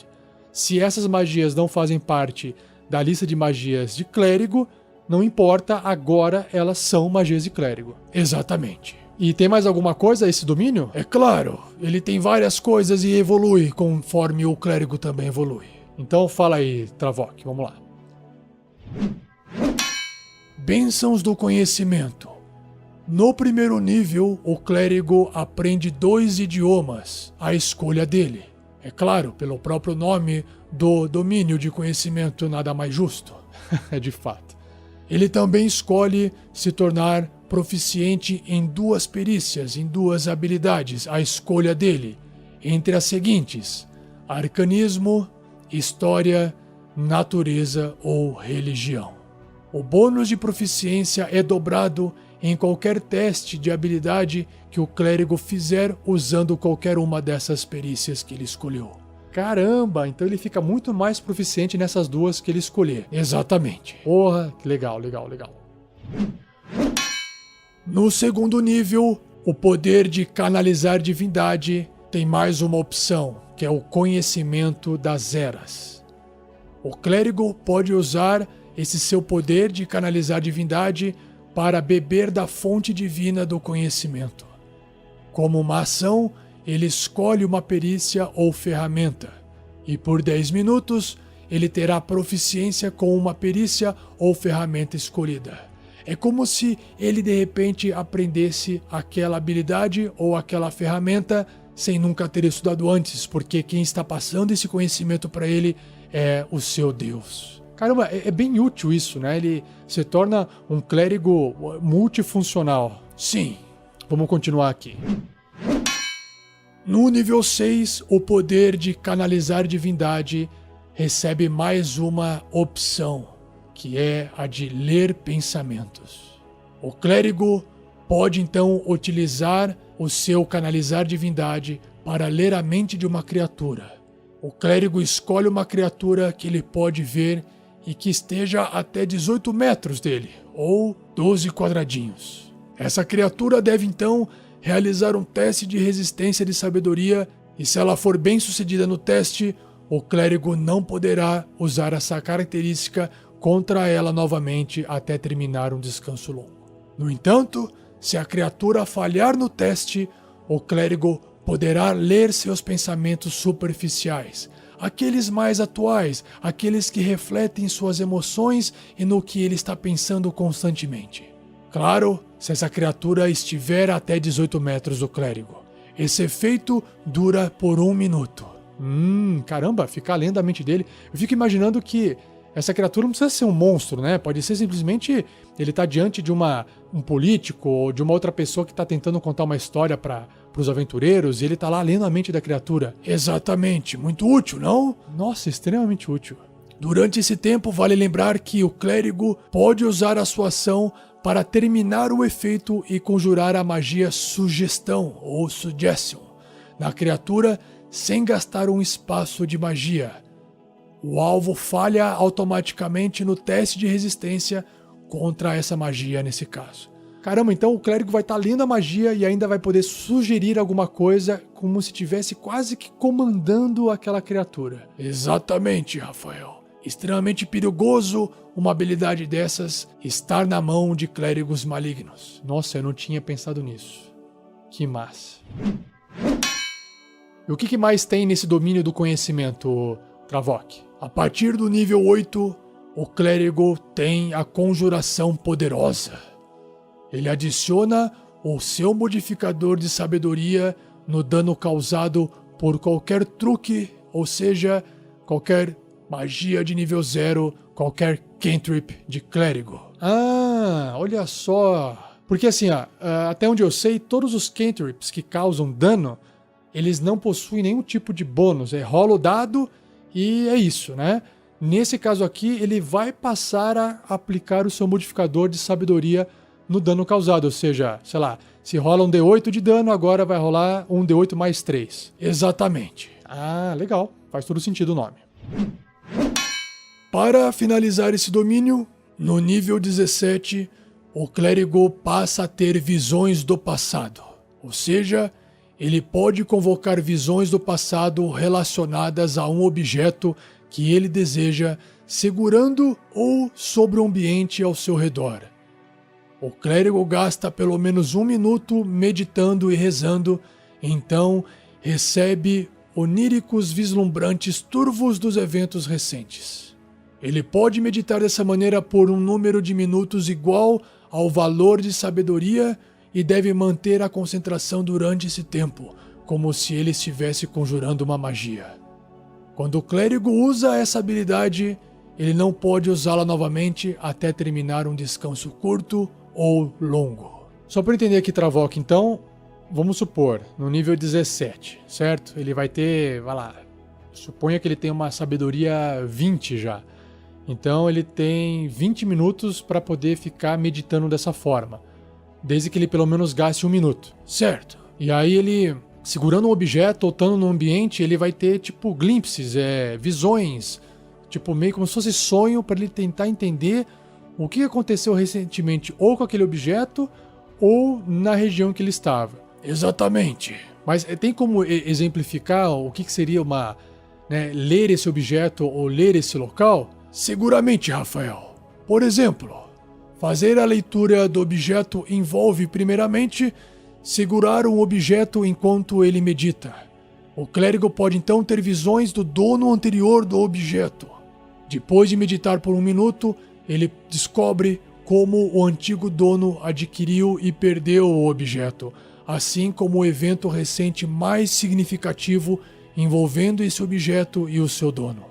Se essas magias não fazem parte da lista de magias de clérigo, não importa, agora elas são magias de clérigo. Exatamente. E tem mais alguma coisa esse domínio? É claro, ele tem várias coisas e evolui conforme o clérigo também evolui. Então fala aí, Travok, vamos lá. Bênçãos do conhecimento. No primeiro nível, o clérigo aprende 2 idiomas, à escolha dele. É claro, pelo próprio nome do domínio de conhecimento nada mais justo. É de fato. Ele também escolhe se tornar proficiente em 2 perícias, em 2 habilidades, à escolha dele, entre as seguintes: arcanismo, história, natureza ou religião. O bônus de proficiência é dobrado em qualquer teste de habilidade que o clérigo fizer usando qualquer uma dessas perícias que ele escolheu. Caramba, então ele fica muito mais proficiente nessas 2 que ele escolher. Exatamente. Porra, que legal, legal, legal. No segundo nível, o poder de canalizar divindade tem mais uma opção, que é o conhecimento das eras. O clérigo pode usar esse seu poder de canalizar divindade para beber da fonte divina do conhecimento. Como uma ação, ele escolhe uma perícia ou ferramenta, e por 10 minutos ele terá proficiência com uma perícia ou ferramenta escolhida. É como se ele de repente aprendesse aquela habilidade ou aquela ferramenta sem nunca ter estudado antes, porque quem está passando esse conhecimento para ele é o seu Deus. Caramba, é bem útil isso, né? Ele se torna um clérigo multifuncional. Sim. Vamos continuar aqui. No nível 6, o poder de canalizar divindade recebe mais uma opção, que é a de ler pensamentos. O clérigo pode então utilizar o seu canalizar divindade para ler a mente de uma criatura. O clérigo escolhe uma criatura que ele pode ver e que esteja até 18 metros dele, ou 12 quadradinhos. Essa criatura deve então realizar um teste de resistência de sabedoria, e se ela for bem sucedida no teste, o clérigo não poderá usar essa característica contra ela novamente até terminar um descanso longo. No entanto, se a criatura falhar no teste, o clérigo poderá ler seus pensamentos superficiais, aqueles mais atuais, aqueles que refletem suas emoções e no que ele está pensando constantemente. Claro, se essa criatura estiver até 18 metros do clérigo. Esse efeito dura por 1 minuto. Caramba, ficar lendo a mente dele. Eu fico imaginando que essa criatura não precisa ser um monstro, né? Pode ser simplesmente ele tá diante de um político ou de uma outra pessoa que está tentando contar uma história para os aventureiros e ele tá lá lendo a mente da criatura. Exatamente, muito útil, não? Nossa, extremamente útil. Durante esse tempo, vale lembrar que o clérigo pode usar a sua ação para terminar o efeito e conjurar a magia sugestão ou suggestion na criatura sem gastar um espaço de magia. O alvo falha automaticamente no teste de resistência contra essa magia nesse caso. Caramba, então o clérigo vai estar lendo a magia e ainda vai poder sugerir alguma coisa como se estivesse quase que comandando aquela criatura. Exatamente, Rafael. Extremamente perigoso uma habilidade dessas estar na mão de clérigos malignos. Nossa, eu não tinha pensado nisso. Que massa. E o que mais tem nesse domínio do conhecimento, Travok? A partir do nível 8, o clérigo tem a conjuração poderosa. Ele adiciona o seu modificador de sabedoria no dano causado por qualquer truque, ou seja, qualquer magia de nível 0, qualquer cantrip de clérigo. Ah, olha só. Porque assim, até onde eu sei, todos os cantrips que causam dano, eles não possuem nenhum tipo de bônus. Rola o dado e é isso, né? Nesse caso aqui, ele vai passar a aplicar o seu modificador de sabedoria no dano causado. Ou seja, sei lá, se rola um D8 de dano, agora vai rolar um D8 mais 3. Exatamente. Ah, legal. Faz todo sentido o nome. Para finalizar esse domínio, no nível 17, o clérigo passa a ter visões do passado. Ou seja, ele pode convocar visões do passado relacionadas a um objeto que ele deseja, segurando ou sobre o ambiente ao seu redor. O clérigo gasta pelo menos 1 minuto meditando e rezando, então recebe oníricos vislumbrantes turvos dos eventos recentes. Ele pode meditar dessa maneira por um número de minutos igual ao valor de sabedoria e deve manter a concentração durante esse tempo, como se ele estivesse conjurando uma magia. Quando o clérigo usa essa habilidade, ele não pode usá-la novamente até terminar um descanso curto ou longo. Só para entender aqui, Travok, então, vamos supor, no nível 17, certo? Ele vai ter, vai lá, suponha que ele tem uma sabedoria 20 já. Então ele tem 20 minutos para poder ficar meditando dessa forma, desde que ele pelo menos gaste 1 minuto. Certo. E aí ele, segurando um objeto ou estando no ambiente, ele vai ter tipo glimpses, visões, tipo meio como se fosse sonho para ele tentar entender o que aconteceu recentemente ou com aquele objeto ou na região que ele estava. Exatamente. Mas tem como exemplificar o que seria ler esse objeto ou ler esse local? Seguramente, Rafael. Por exemplo, fazer a leitura do objeto envolve, primeiramente, segurar um objeto enquanto ele medita. O clérigo pode então ter visões do dono anterior do objeto. Depois de meditar por 1 minuto, ele descobre como o antigo dono adquiriu e perdeu o objeto, assim como o evento recente mais significativo envolvendo esse objeto e o seu dono.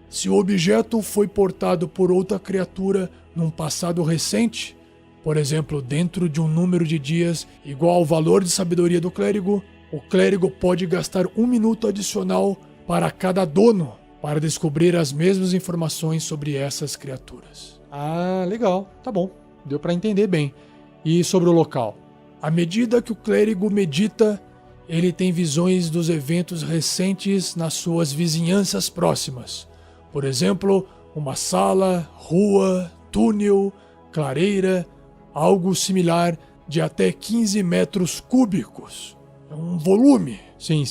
Se o objeto foi portado por outra criatura num passado recente, por exemplo, dentro de um número de dias igual ao valor de sabedoria do clérigo, o clérigo pode gastar 1 minuto adicional para cada dono para descobrir as mesmas informações sobre essas criaturas. Legal, tá bom, deu para entender bem. E sobre o local? À medida que o clérigo medita, ele tem visões dos eventos recentes nas suas vizinhanças próximas. Por exemplo, uma sala, rua, túnel, clareira, algo similar de até 15 metros cúbicos. É um volume. Sim.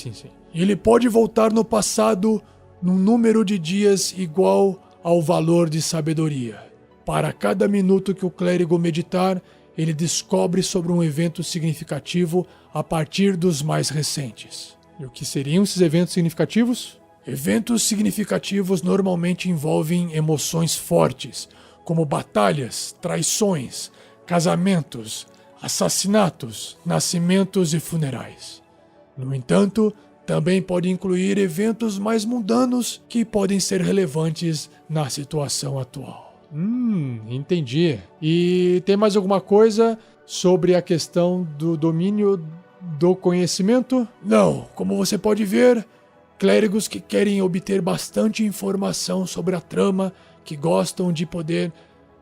Ele pode voltar no passado num número de dias igual ao valor de sabedoria. Para cada minuto que o clérigo meditar, ele descobre sobre um evento significativo a partir dos mais recentes. E o que seriam esses eventos significativos? Eventos significativos normalmente envolvem emoções fortes, como batalhas, traições, casamentos, assassinatos, nascimentos e funerais. No entanto, também pode incluir eventos mais mundanos que podem ser relevantes na situação atual. Entendi. E tem mais alguma coisa sobre a questão do domínio do conhecimento? Não, como você pode ver, clérigos que querem obter bastante informação sobre a trama, que gostam de poder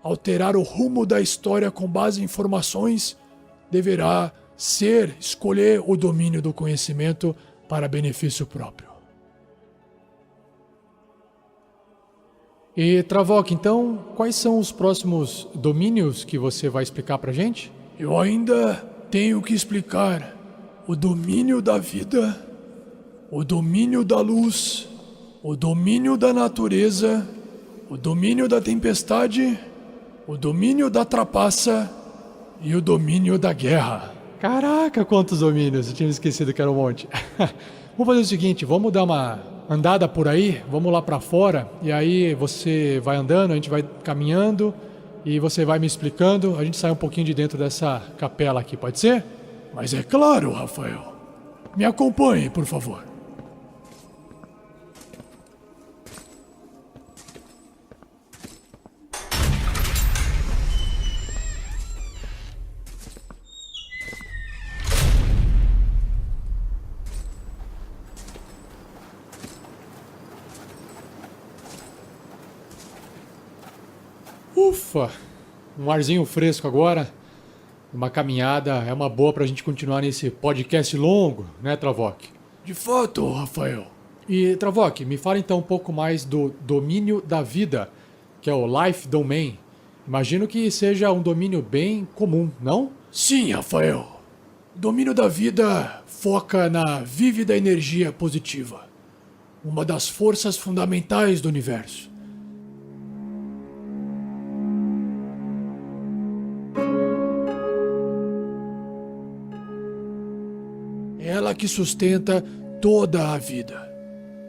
alterar o rumo da história com base em informações, deverá escolher o domínio do conhecimento para benefício próprio. E Travok, então, quais são os próximos domínios que você vai explicar pra gente? Eu ainda tenho que explicar o domínio da vida, o domínio da luz, o domínio da natureza, o domínio da tempestade, o domínio da trapaça e o domínio da guerra. Caraca, quantos domínios! Eu tinha esquecido que era um monte. Vamos fazer o seguinte, vamos dar uma andada por aí, vamos lá pra fora, e aí você vai andando, a gente vai caminhando, e você vai me explicando, a gente sai um pouquinho de dentro dessa capela aqui, pode ser? Mas é claro, Rafael. Me acompanhe, por favor. Ufa! Um arzinho fresco agora. Uma caminhada é uma boa pra gente continuar nesse podcast longo, né, Travok? De fato, Rafael. E, Travok, me fala então um pouco mais do domínio da vida, que é o Life Domain. Imagino que seja um domínio bem comum, não? Sim, Rafael. O domínio da vida foca na vívida energia positiva, uma das forças fundamentais do universo. Ela que sustenta toda a vida.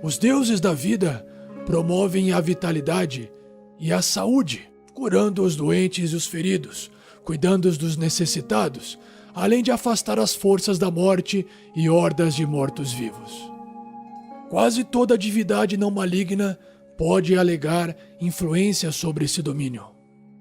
Os deuses da vida promovem a vitalidade e a saúde, curando os doentes e os feridos, cuidando dos necessitados, além de afastar as forças da morte e hordas de mortos-vivos. Quase toda divindade não maligna pode alegar influência sobre esse domínio.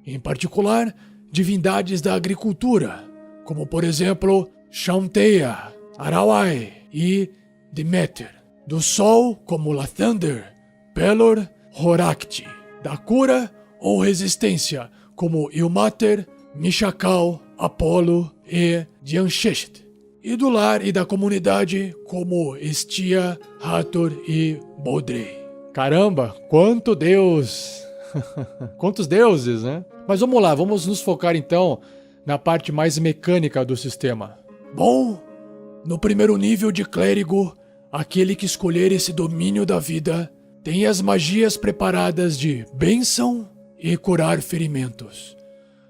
Em particular, divindades da agricultura, como por exemplo Chauntea, Arawai e Deméter. Do Sol, como Lathander, Pelor, Horakti. Da cura ou resistência, como Ilmater, Mishakal, Apolo e Dianshesht. E do lar e da comunidade, como Estia, Hathor e Bodrey. Caramba, quanto Deus! Quantos deuses, né? Mas vamos lá, vamos nos focar então na parte mais mecânica do sistema. Bom, no primeiro nível de clérigo, aquele que escolher esse domínio da vida tem as magias preparadas de bênção e curar ferimentos.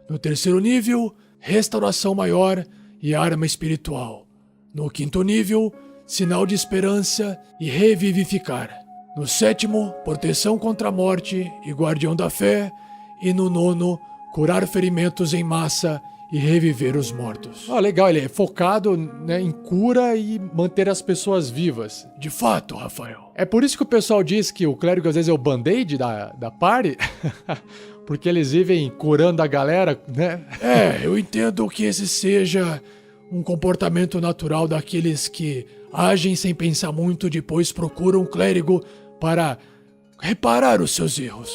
No terceiro nível, restauração maior e arma espiritual. No quinto nível, sinal de esperança e revivificar. No sétimo, proteção contra a morte e guardião da fé. E no nono, curar ferimentos em massa e reviver os mortos. Legal, ele é focado, né, em cura e manter as pessoas vivas. De fato, Rafael. É por isso que o pessoal diz que o clérigo às vezes é o band-aid da party? Porque eles vivem curando a galera, né? Eu entendo que esse seja um comportamento natural daqueles que agem sem pensar muito, depois procuram um clérigo para reparar os seus erros.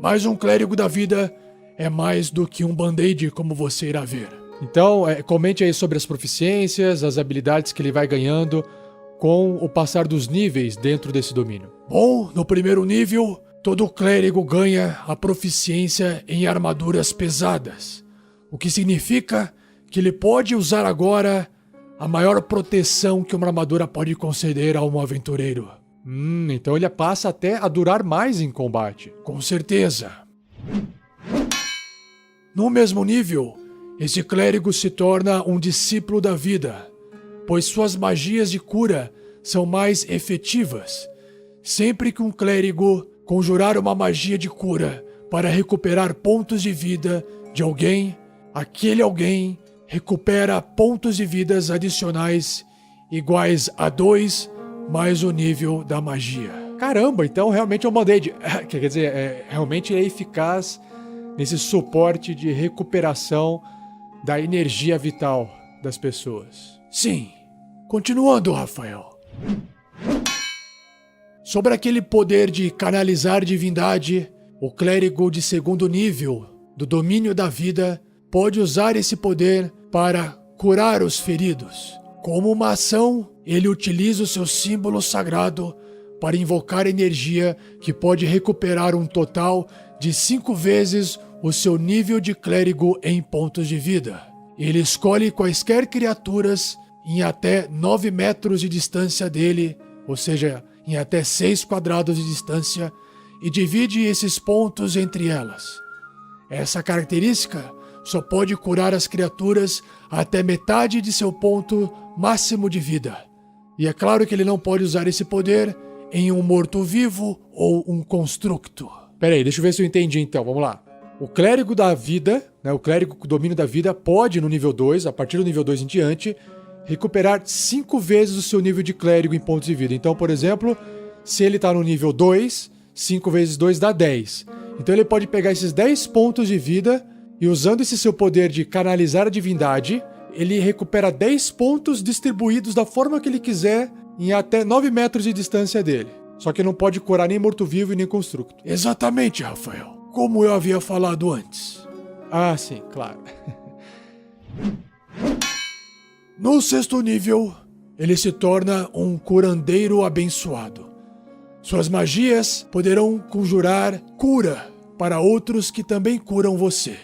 Mas um clérigo da vida é mais do que um band-aid, como você irá ver. Então, comente aí sobre as proficiências, as habilidades que ele vai ganhando com o passar dos níveis dentro desse domínio. Bom, no primeiro nível, todo clérigo ganha a proficiência em armaduras pesadas, o que significa que ele pode usar agora a maior proteção que uma armadura pode conceder a um aventureiro. Então ele passa até a durar mais em combate. Com certeza. No mesmo nível, esse clérigo se torna um discípulo da vida, pois suas magias de cura são mais efetivas. Sempre que um clérigo conjurar uma magia de cura para recuperar pontos de vida de alguém, aquele alguém recupera pontos de vidas adicionais iguais a 2 mais o nível da magia. Caramba, então realmente é um band-aid. Quer dizer, realmente é eficaz nesse suporte de recuperação da energia vital das pessoas. Sim. Continuando, Rafael. Sobre aquele poder de canalizar divindade, o clérigo de segundo nível do domínio da vida pode usar esse poder para curar os feridos. Como uma ação, ele utiliza o seu símbolo sagrado para invocar energia que pode recuperar um total de 5 vezes o seu nível de clérigo em pontos de vida. Ele escolhe quaisquer criaturas em até 9 metros de distância dele, ou seja, em até 6 quadrados de distância, e divide esses pontos entre elas. Essa característica só pode curar as criaturas até metade de seu ponto máximo de vida. E é claro que ele não pode usar esse poder em um morto-vivo ou um constructo. Peraí, deixa eu ver se eu entendi então, vamos lá. O clérigo da vida, né, o clérigo com domínio da vida pode, no nível 2, a partir do nível 2 em diante, recuperar 5 vezes o seu nível de clérigo em pontos de vida. Então, por exemplo, se ele está no nível 2, 5 vezes 2 dá 10. Então ele pode pegar esses 10 pontos de vida e, usando esse seu poder de canalizar a divindade, ele recupera 10 pontos distribuídos da forma que ele quiser em até 9 metros de distância dele. Só que não pode curar nem morto-vivo e nem constructo. Exatamente, Rafael. Como eu havia falado antes. Ah, sim, claro. No sexto nível, ele se torna um curandeiro abençoado. Suas magias poderão conjurar cura para outros que também curam você.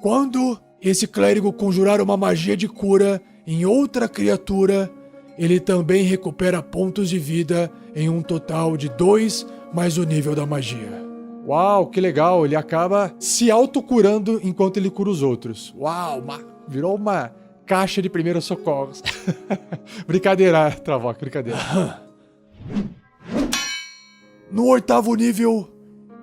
Quando esse clérigo conjurar uma magia de cura em outra criatura, ele também recupera pontos de vida em um total de 2 mais o nível da magia. Uau, que legal! Ele acaba se autocurando enquanto ele cura os outros. Uau, virou uma caixa de primeiros socorros. Brincadeira, Travoc, brincadeira. No oitavo nível,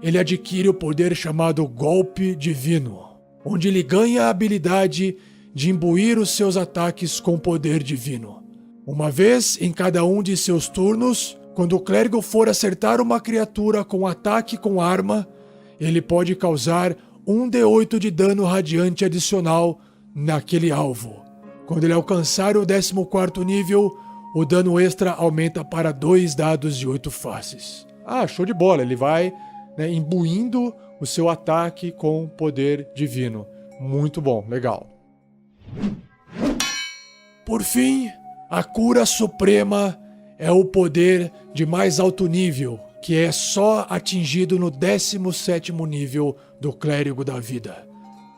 ele adquire o poder chamado Golpe Divino. onde ele ganha a habilidade de imbuir os seus ataques com poder divino. Uma vez em cada um de seus turnos, quando o clérigo for acertar uma criatura com ataque com arma, ele pode causar 1d8 de dano radiante adicional naquele alvo. Quando ele alcançar o 14º nível, o dano extra aumenta para 2 dados de 8 faces. Ah, show de bola, ele vai, imbuindo o seu ataque com poder divino. Muito bom, legal. Por fim, a cura suprema é o poder de mais alto nível, que é só atingido no 17º nível do Clérigo da Vida.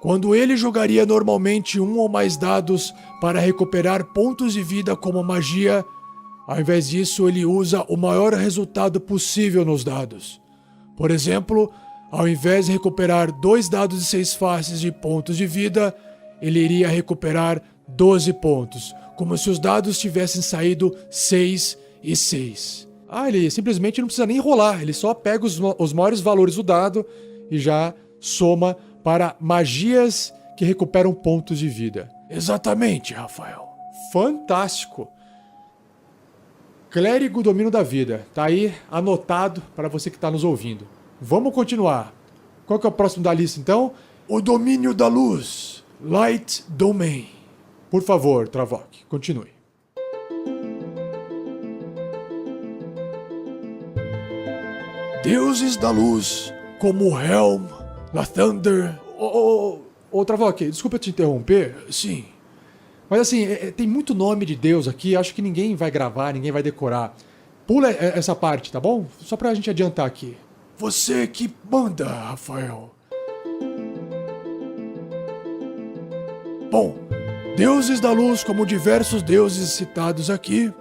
Quando ele jogaria normalmente 1 ou mais dados para recuperar pontos de vida como magia, ao invés disso ele usa o maior resultado possível nos dados. Por exemplo, ao invés de recuperar 2 dados de 6 faces de pontos de vida, ele iria recuperar 12 pontos, como se os dados tivessem saído 6 e 6. Ah, ele simplesmente não precisa nem rolar, ele só pega os maiores valores do dado e já soma para magias que recuperam pontos de vida. Exatamente, Rafael. Fantástico. Clérigo Domínio da Vida. Tá aí anotado para você que está nos ouvindo. Vamos continuar. Qual que é o próximo da lista, então? O Domínio da Luz. Light Domain. Por favor, Travok, continue. Deuses da Luz, como Helm, Lathander... Ô, Travok, desculpa te interromper. Sim. Mas assim, tem muito nome de Deus aqui, acho que ninguém vai gravar, ninguém vai decorar. Pula essa parte, tá bom? Só pra gente adiantar aqui. Você que manda, Rafael. Bom, deuses da luz, como diversos deuses citados aqui,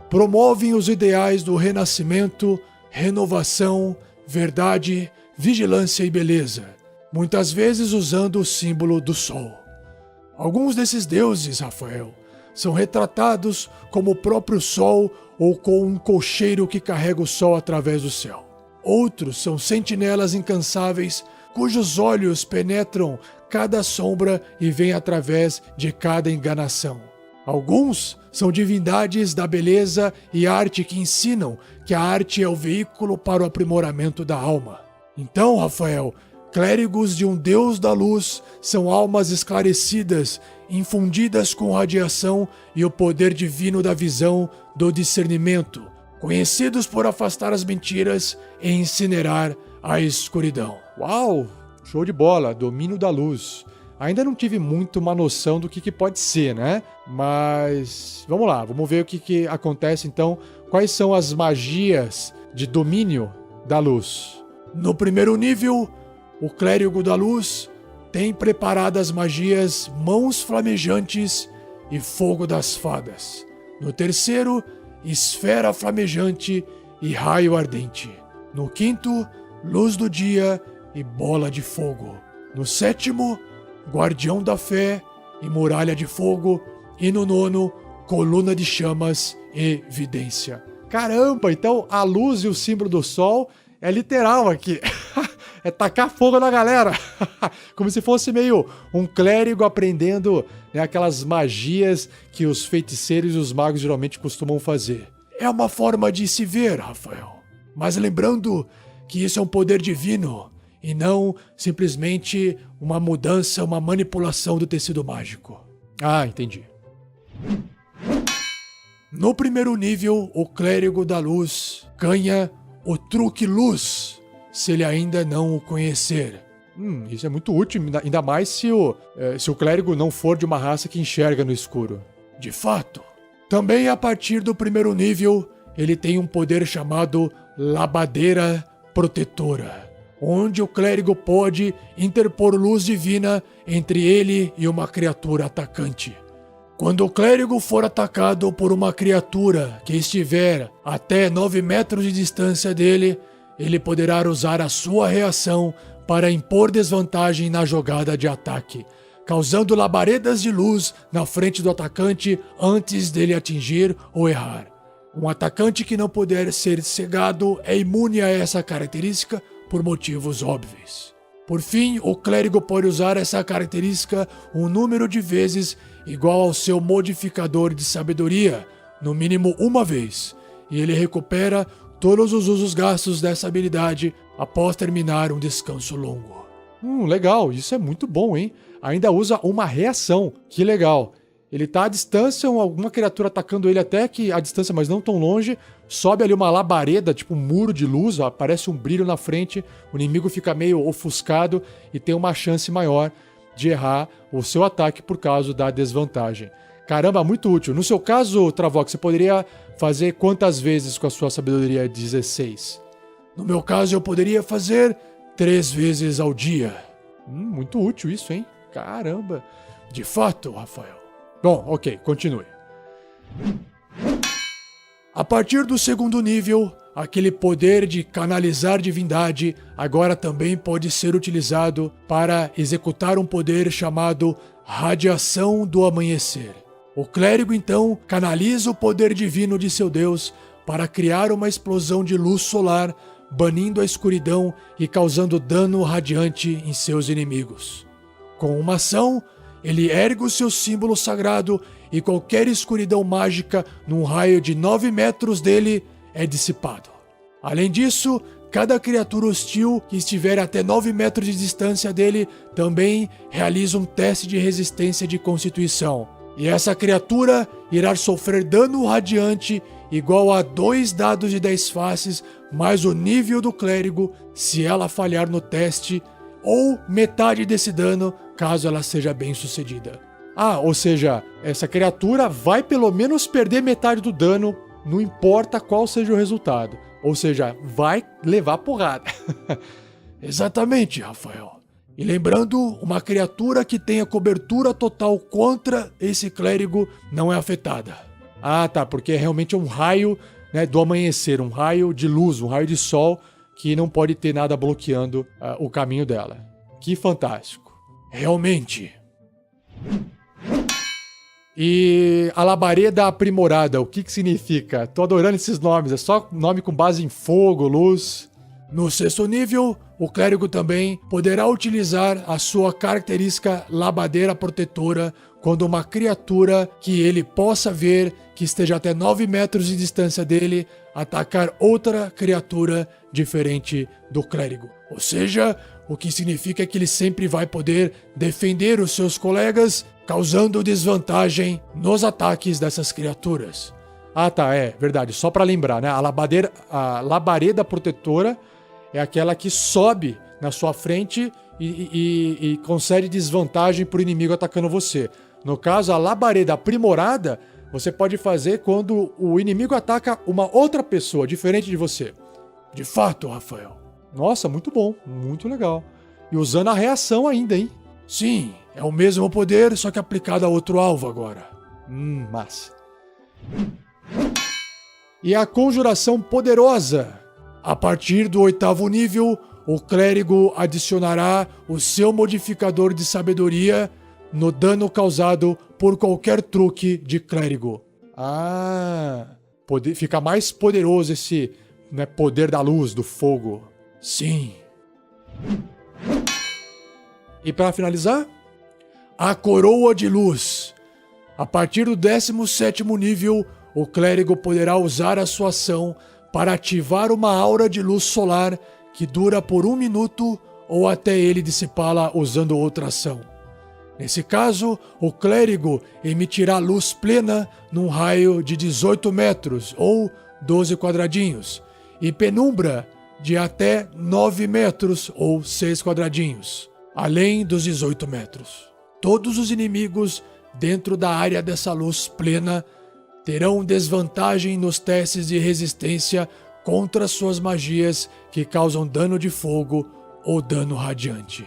promovem os ideais do renascimento, renovação, verdade, vigilância e beleza, muitas vezes usando o símbolo do sol. Alguns desses deuses, Rafael, são retratados como o próprio sol ou com um cocheiro que carrega o sol através do céu. Outros são sentinelas incansáveis cujos olhos penetram cada sombra e veem através de cada enganação. Alguns são divindades da beleza e arte que ensinam que a arte é o veículo para o aprimoramento da alma. Então, Rafael, clérigos de um Deus da luz são almas esclarecidas, infundidas com radiação e o poder divino da visão, do discernimento, conhecidos por afastar as mentiras e incinerar a escuridão. Uau! Show de bola, domínio da luz. Ainda não tive muito uma noção do que pode ser, né? Mas vamos lá, vamos ver o que acontece então. Quais são as magias de domínio da luz? No primeiro nível, o Clérigo da Luz tem preparadas magias Mãos Flamejantes e Fogo das Fadas. No terceiro, Esfera Flamejante e Raio Ardente. No quinto, Luz do Dia e Bola de Fogo. No sétimo, Guardião da Fé e Muralha de Fogo. E no nono, Coluna de Chamas e Vidência. Caramba, então a luz e o símbolo do sol é literal aqui. É tacar fogo na galera. Como se fosse meio um clérigo aprendendo, né, aquelas magias que os feiticeiros e os magos geralmente costumam fazer. É uma forma de se ver, Rafael. Mas lembrando que isso é um poder divino e não simplesmente uma mudança, uma manipulação do tecido mágico. Ah, entendi. No primeiro nível, o Clérigo da Luz ganha o Truque Luz, se ele ainda não o conhecer. Isso é muito útil, ainda mais se o clérigo não for de uma raça que enxerga no escuro. De fato. Também a partir do primeiro nível, ele tem um poder chamado Labadeira Protetora, onde o clérigo pode interpor luz divina entre ele e uma criatura atacante. Quando o clérigo for atacado por uma criatura que estiver até 9 metros de distância dele, ele poderá usar a sua reação para impor desvantagem na jogada de ataque, causando labaredas de luz na frente do atacante antes dele atingir ou errar. Um atacante que não puder ser cegado é imune a essa característica por motivos óbvios. Por fim, o clérigo pode usar essa característica um número de vezes igual ao seu modificador de sabedoria, no mínimo uma vez, e ele recupera todos os usos gastos dessa habilidade após terminar um descanso longo. Legal, isso é muito bom, hein? Ainda usa uma reação, que legal. Ele tá à distância, alguma criatura atacando ele até que à distância, mas não tão longe, sobe ali uma labareda, tipo um muro de luz, ó, aparece um brilho na frente, o inimigo fica meio ofuscado e tem uma chance maior de errar o seu ataque por causa da desvantagem. Caramba, muito útil. No seu caso, Travok, você poderia fazer quantas vezes com a sua sabedoria 16? No meu caso, eu poderia fazer 3 vezes ao dia. Muito útil isso, hein? Caramba. De fato, Rafael. Bom, ok, continue. A partir do segundo nível, aquele poder de canalizar divindade agora também pode ser utilizado para executar um poder chamado Radiação do Amanhecer. O clérigo então canaliza o poder divino de seu Deus para criar uma explosão de luz solar, banindo a escuridão e causando dano radiante em seus inimigos. Com uma ação, ele ergue o seu símbolo sagrado e qualquer escuridão mágica num raio de 9 metros dele é dissipado. Além disso, cada criatura hostil que estiver até 9 metros de distância dele também realiza um teste de resistência de constituição. E essa criatura irá sofrer dano radiante igual a 2 dados de 10 faces mais o nível do clérigo se ela falhar no teste, ou metade desse dano caso ela seja bem sucedida. Ou seja, essa criatura vai pelo menos perder metade do dano, não importa qual seja o resultado. Ou seja, vai levar porrada. Exatamente, Rafael. E lembrando, uma criatura que tenha cobertura total contra esse clérigo não é afetada. Tá, porque realmente é um raio, né, do amanhecer, um raio de luz, um raio de sol, que não pode ter nada bloqueando o caminho dela. Que fantástico. Realmente. E a labareda aprimorada, o que significa? Tô adorando esses nomes, é só nome com base em fogo, luz. No sexto nível, o clérigo também poderá utilizar a sua característica labadeira protetora quando uma criatura que ele possa ver que esteja até 9 metros de distância dele atacar outra criatura diferente do clérigo. Ou seja, o que significa que ele sempre vai poder defender os seus colegas, causando desvantagem nos ataques dessas criaturas. Tá, é verdade. Só para lembrar, né? A labareda protetora é aquela que sobe na sua frente e concede desvantagem para o inimigo atacando você. No caso, a labareda aprimorada, você pode fazer quando o inimigo ataca uma outra pessoa diferente de você. De fato, Rafael. Nossa, muito bom, muito legal. E usando a reação ainda, hein? Sim, é o mesmo poder, só que aplicado a outro alvo agora. Massa. E a conjuração poderosa. A partir do 8º nível, o clérigo adicionará o seu modificador de sabedoria no dano causado por qualquer truque de clérigo. Fica mais poderoso esse, né, poder da luz, do fogo. Sim. E para finalizar, a coroa de luz. A partir do 17º nível, o clérigo poderá usar a sua ação para ativar uma aura de luz solar que dura por 1 minuto ou até ele dissipá-la usando outra ação. Nesse caso, o clérigo emitirá luz plena num raio de 18 metros ou 12 quadradinhos e penumbra de até 9 metros ou 6 quadradinhos, além dos 18 metros. Todos os inimigos dentro da área dessa luz plena terão desvantagem nos testes de resistência contra suas magias que causam dano de fogo ou dano radiante.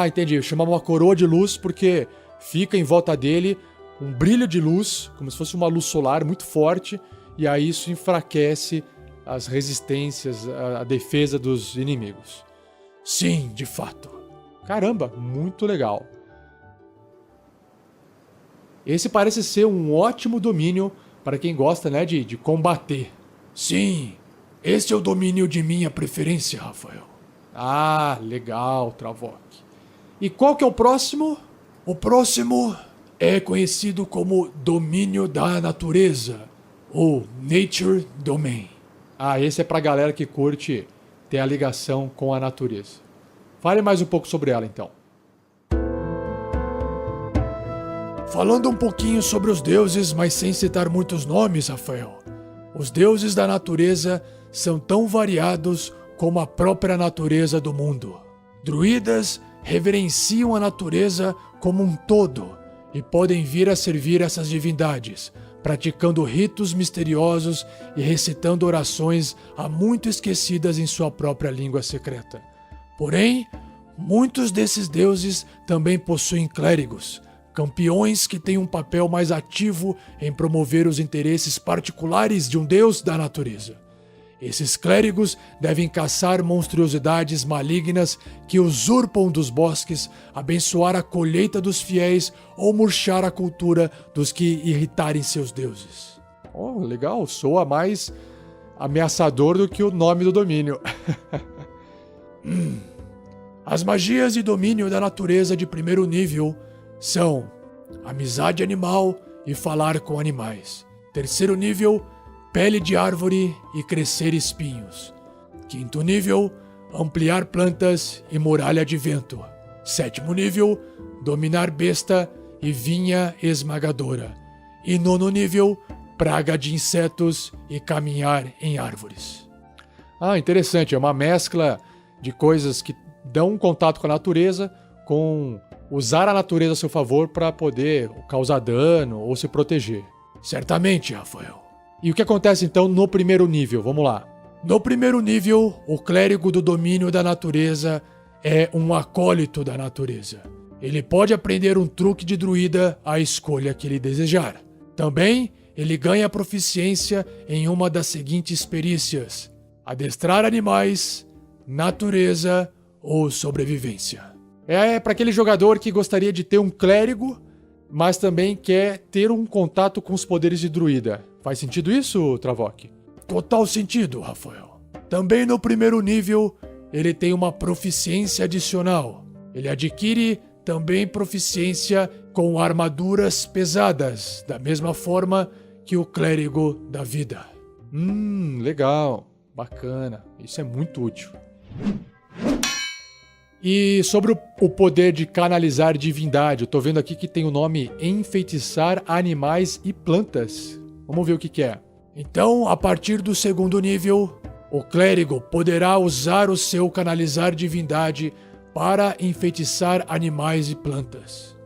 Entendi. Eu chamava uma coroa de luz porque fica em volta dele um brilho de luz, como se fosse uma luz solar muito forte, e aí isso enfraquece as resistências, a defesa dos inimigos. Sim, de fato. Caramba, muito legal. Esse parece ser um ótimo domínio para quem gosta, né, de combater. Sim, este é o domínio de minha preferência, Rafael. Ah, legal, Travok. E qual que é o próximo? O próximo é conhecido como Domínio da Natureza, ou Nature Domain. Ah, esse é pra galera que curte ter a ligação com a natureza. Fale mais um pouco sobre ela, então. Falando um pouquinho sobre os deuses, mas sem citar muitos nomes, Rafael. Os deuses da natureza são tão variados como a própria natureza do mundo. Druidas reverenciam a natureza como um todo e podem vir a servir essas divindades, praticando ritos misteriosos e recitando orações há muito esquecidas em sua própria língua secreta. Porém, muitos desses deuses também possuem clérigos, campeões que têm um papel mais ativo em promover os interesses particulares de um deus da natureza. Esses clérigos devem caçar monstruosidades malignas que usurpam dos bosques, abençoar a colheita dos fiéis ou murchar a cultura dos que irritarem seus deuses. Oh, legal, soa mais ameaçador do que o nome do domínio. As magias de domínio da natureza de primeiro nível são amizade animal e falar com animais. Terceiro nível, pele de árvore e crescer espinhos. Quinto nível, ampliar plantas e muralha de vento. Sétimo nível, dominar besta e vinha esmagadora. E nono nível, praga de insetos e caminhar em árvores. Ah, interessante, é uma mescla de coisas que dão um contato com a natureza, com usar a natureza a seu favor para poder causar dano ou se proteger. Certamente, Rafael. E o que acontece então no primeiro nível? Vamos lá. No primeiro nível, o clérigo do domínio da natureza é um acólito da natureza. Ele pode aprender um truque de druida à escolha que ele desejar. Também, ele ganha proficiência em uma das seguintes perícias: adestrar animais, natureza ou sobrevivência. É para aquele jogador que gostaria de ter um clérigo, mas também quer ter um contato com os poderes de druida. Faz sentido isso, Travok? Total sentido, Rafael. Também no primeiro nível, ele tem uma proficiência adicional. Ele adquire também proficiência com armaduras pesadas, da mesma forma que o clérigo da vida. Legal. Bacana. Isso é muito útil. E sobre o poder de canalizar divindade, eu tô vendo aqui que tem o nome enfeitiçar animais e plantas. Vamos ver o que é. Então, a partir do segundo nível, o clérigo poderá usar o seu canalizar divindade para enfeitiçar animais e plantas.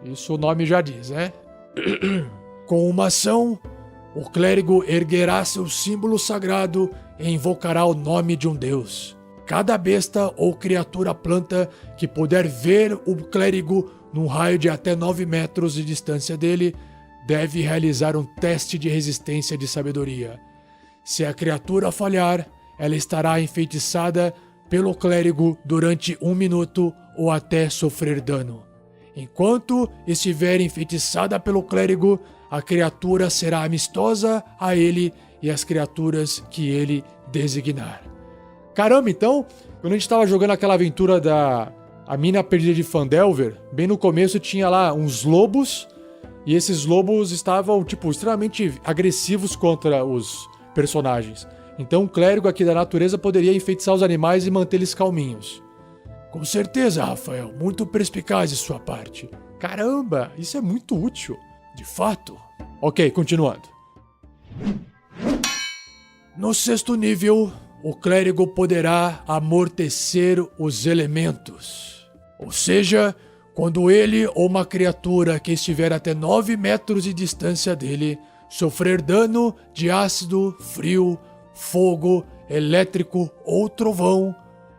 Isso o nome já diz, né? Com uma ação, o clérigo erguerá seu símbolo sagrado e invocará o nome de um deus. Cada besta ou criatura planta que puder ver o clérigo num raio de até 9 metros de distância dele deve realizar um teste de resistência de sabedoria. Se a criatura falhar, ela estará enfeitiçada pelo clérigo durante 1 minuto ou até sofrer dano. Enquanto estiver enfeitiçada pelo clérigo, a criatura será amistosa a ele e às criaturas que ele designar. Caramba, então, quando a gente tava jogando aquela aventura da A Mina Perdida de Phandelver, bem no começo tinha lá uns lobos, e esses lobos estavam, extremamente agressivos contra os personagens. Então o clérigo aqui da natureza poderia enfeitiçar os animais e mantê-los calminhos. Com certeza, Rafael, muito perspicaz de sua parte. Caramba, isso é muito útil. De fato. Ok, continuando. No sexto nível, o clérigo poderá amortecer os elementos. Ou seja, quando ele ou uma criatura que estiver até 9 metros de distância dele sofrer dano de ácido, frio, fogo, elétrico ou trovão,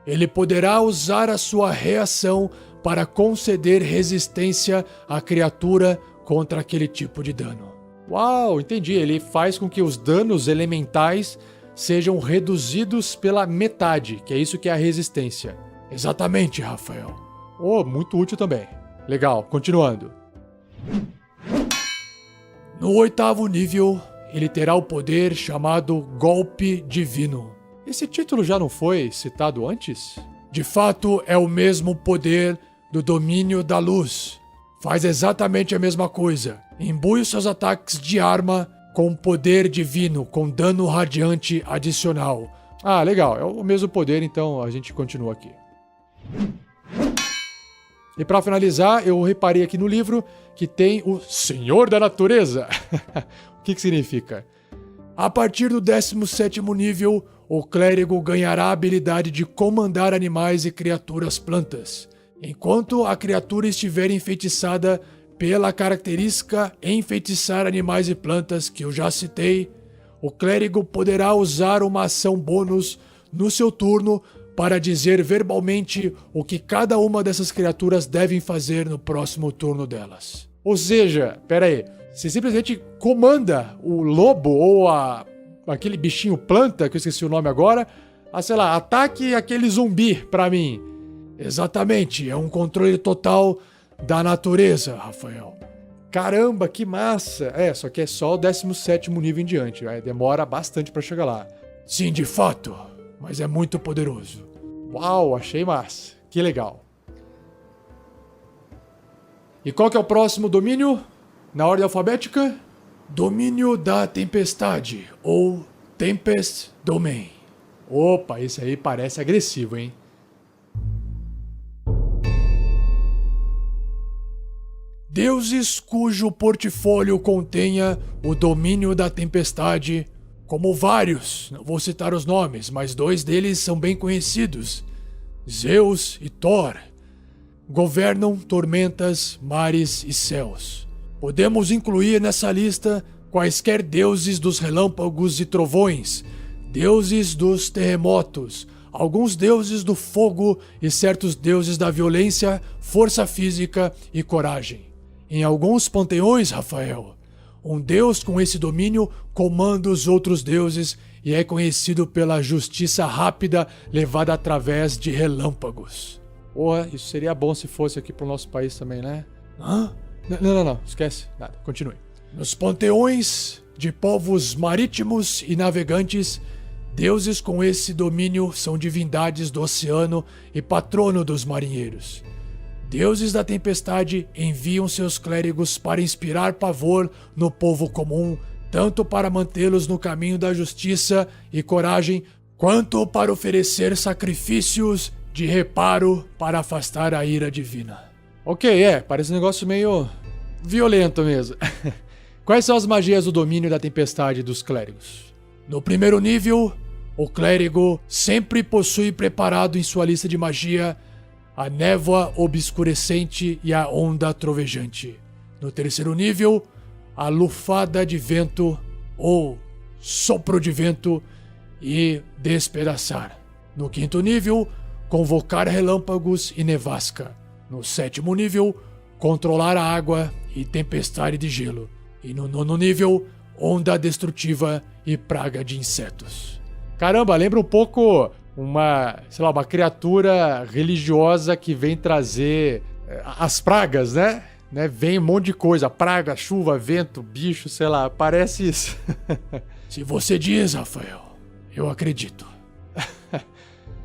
ele poderá usar a sua reação para conceder resistência à criatura contra aquele tipo de dano. Uau, entendi. Ele faz com que os danos elementais sejam reduzidos pela metade, que é isso que é a resistência. Exatamente, Rafael. Oh, muito útil também. Legal, continuando. No oitavo nível, ele terá o poder chamado Golpe Divino. Esse título já não foi citado antes? De fato, é o mesmo poder do domínio da luz. Faz exatamente a mesma coisa. Imbui os seus ataques de arma com poder divino, com dano radiante adicional. Ah, legal. É o mesmo poder, então a gente continua aqui. E para finalizar, eu reparei aqui no livro que tem o Senhor da Natureza. O que significa? A partir do 17º nível, o clérigo ganhará a habilidade de comandar animais e criaturas plantas. Enquanto a criatura estiver enfeitiçada pela característica enfeitiçar animais e plantas que eu já citei, o clérigo poderá usar uma ação bônus no seu turno para dizer verbalmente o que cada uma dessas criaturas devem fazer no próximo turno delas. Ou seja, pera aí, você simplesmente comanda o lobo ou aquele bichinho planta, que eu esqueci o nome agora, a, sei lá, ataque aquele zumbi pra mim. Exatamente, é um controle total da natureza, Rafael. Caramba, que massa! Só que é só o 17º nível em diante, demora bastante pra chegar lá. Sim, de fato, mas é muito poderoso. Uau, achei massa. Que legal. E qual que é o próximo domínio? Na ordem alfabética? Domínio da Tempestade, ou Tempest Domain. Opa, esse aí parece agressivo, hein? Deuses cujo portfólio contenha o domínio da tempestade, como vários, não vou citar os nomes, mas 2 deles são bem conhecidos, Zeus e Thor, governam tormentas, mares e céus. Podemos incluir nessa lista quaisquer deuses dos relâmpagos e trovões, deuses dos terremotos, alguns deuses do fogo e certos deuses da violência, força física e coragem. Em alguns panteões, Rafael, um deus com esse domínio comanda os outros deuses e é conhecido pela justiça rápida levada através de relâmpagos. Porra, isso seria bom se fosse aqui pro nosso país também, né? Hã? Não, esquece. Nada, continue. Nos panteões de povos marítimos e navegantes, deuses com esse domínio são divindades do oceano e patrono dos marinheiros. Deuses da tempestade enviam seus clérigos para inspirar pavor no povo comum, tanto para mantê-los no caminho da justiça e coragem, quanto para oferecer sacrifícios de reparo para afastar a ira divina. Ok, parece um negócio meio violento mesmo. Quais são as magias do domínio da tempestade dos clérigos? No primeiro nível, o clérigo sempre possui preparado em sua lista de magia a névoa obscurecente e a onda trovejante. No terceiro nível, a lufada de vento ou sopro de vento e despedaçar. No quinto nível, convocar relâmpagos e nevasca. No sétimo nível, controlar a água e tempestade de gelo. E no nono nível, onda destrutiva e praga de insetos. Caramba, lembra um pouco uma criatura religiosa que vem trazer as pragas, né? Vem um monte de coisa, praga, chuva, vento, bicho, sei lá, parece isso. Se você diz, Rafael, eu acredito.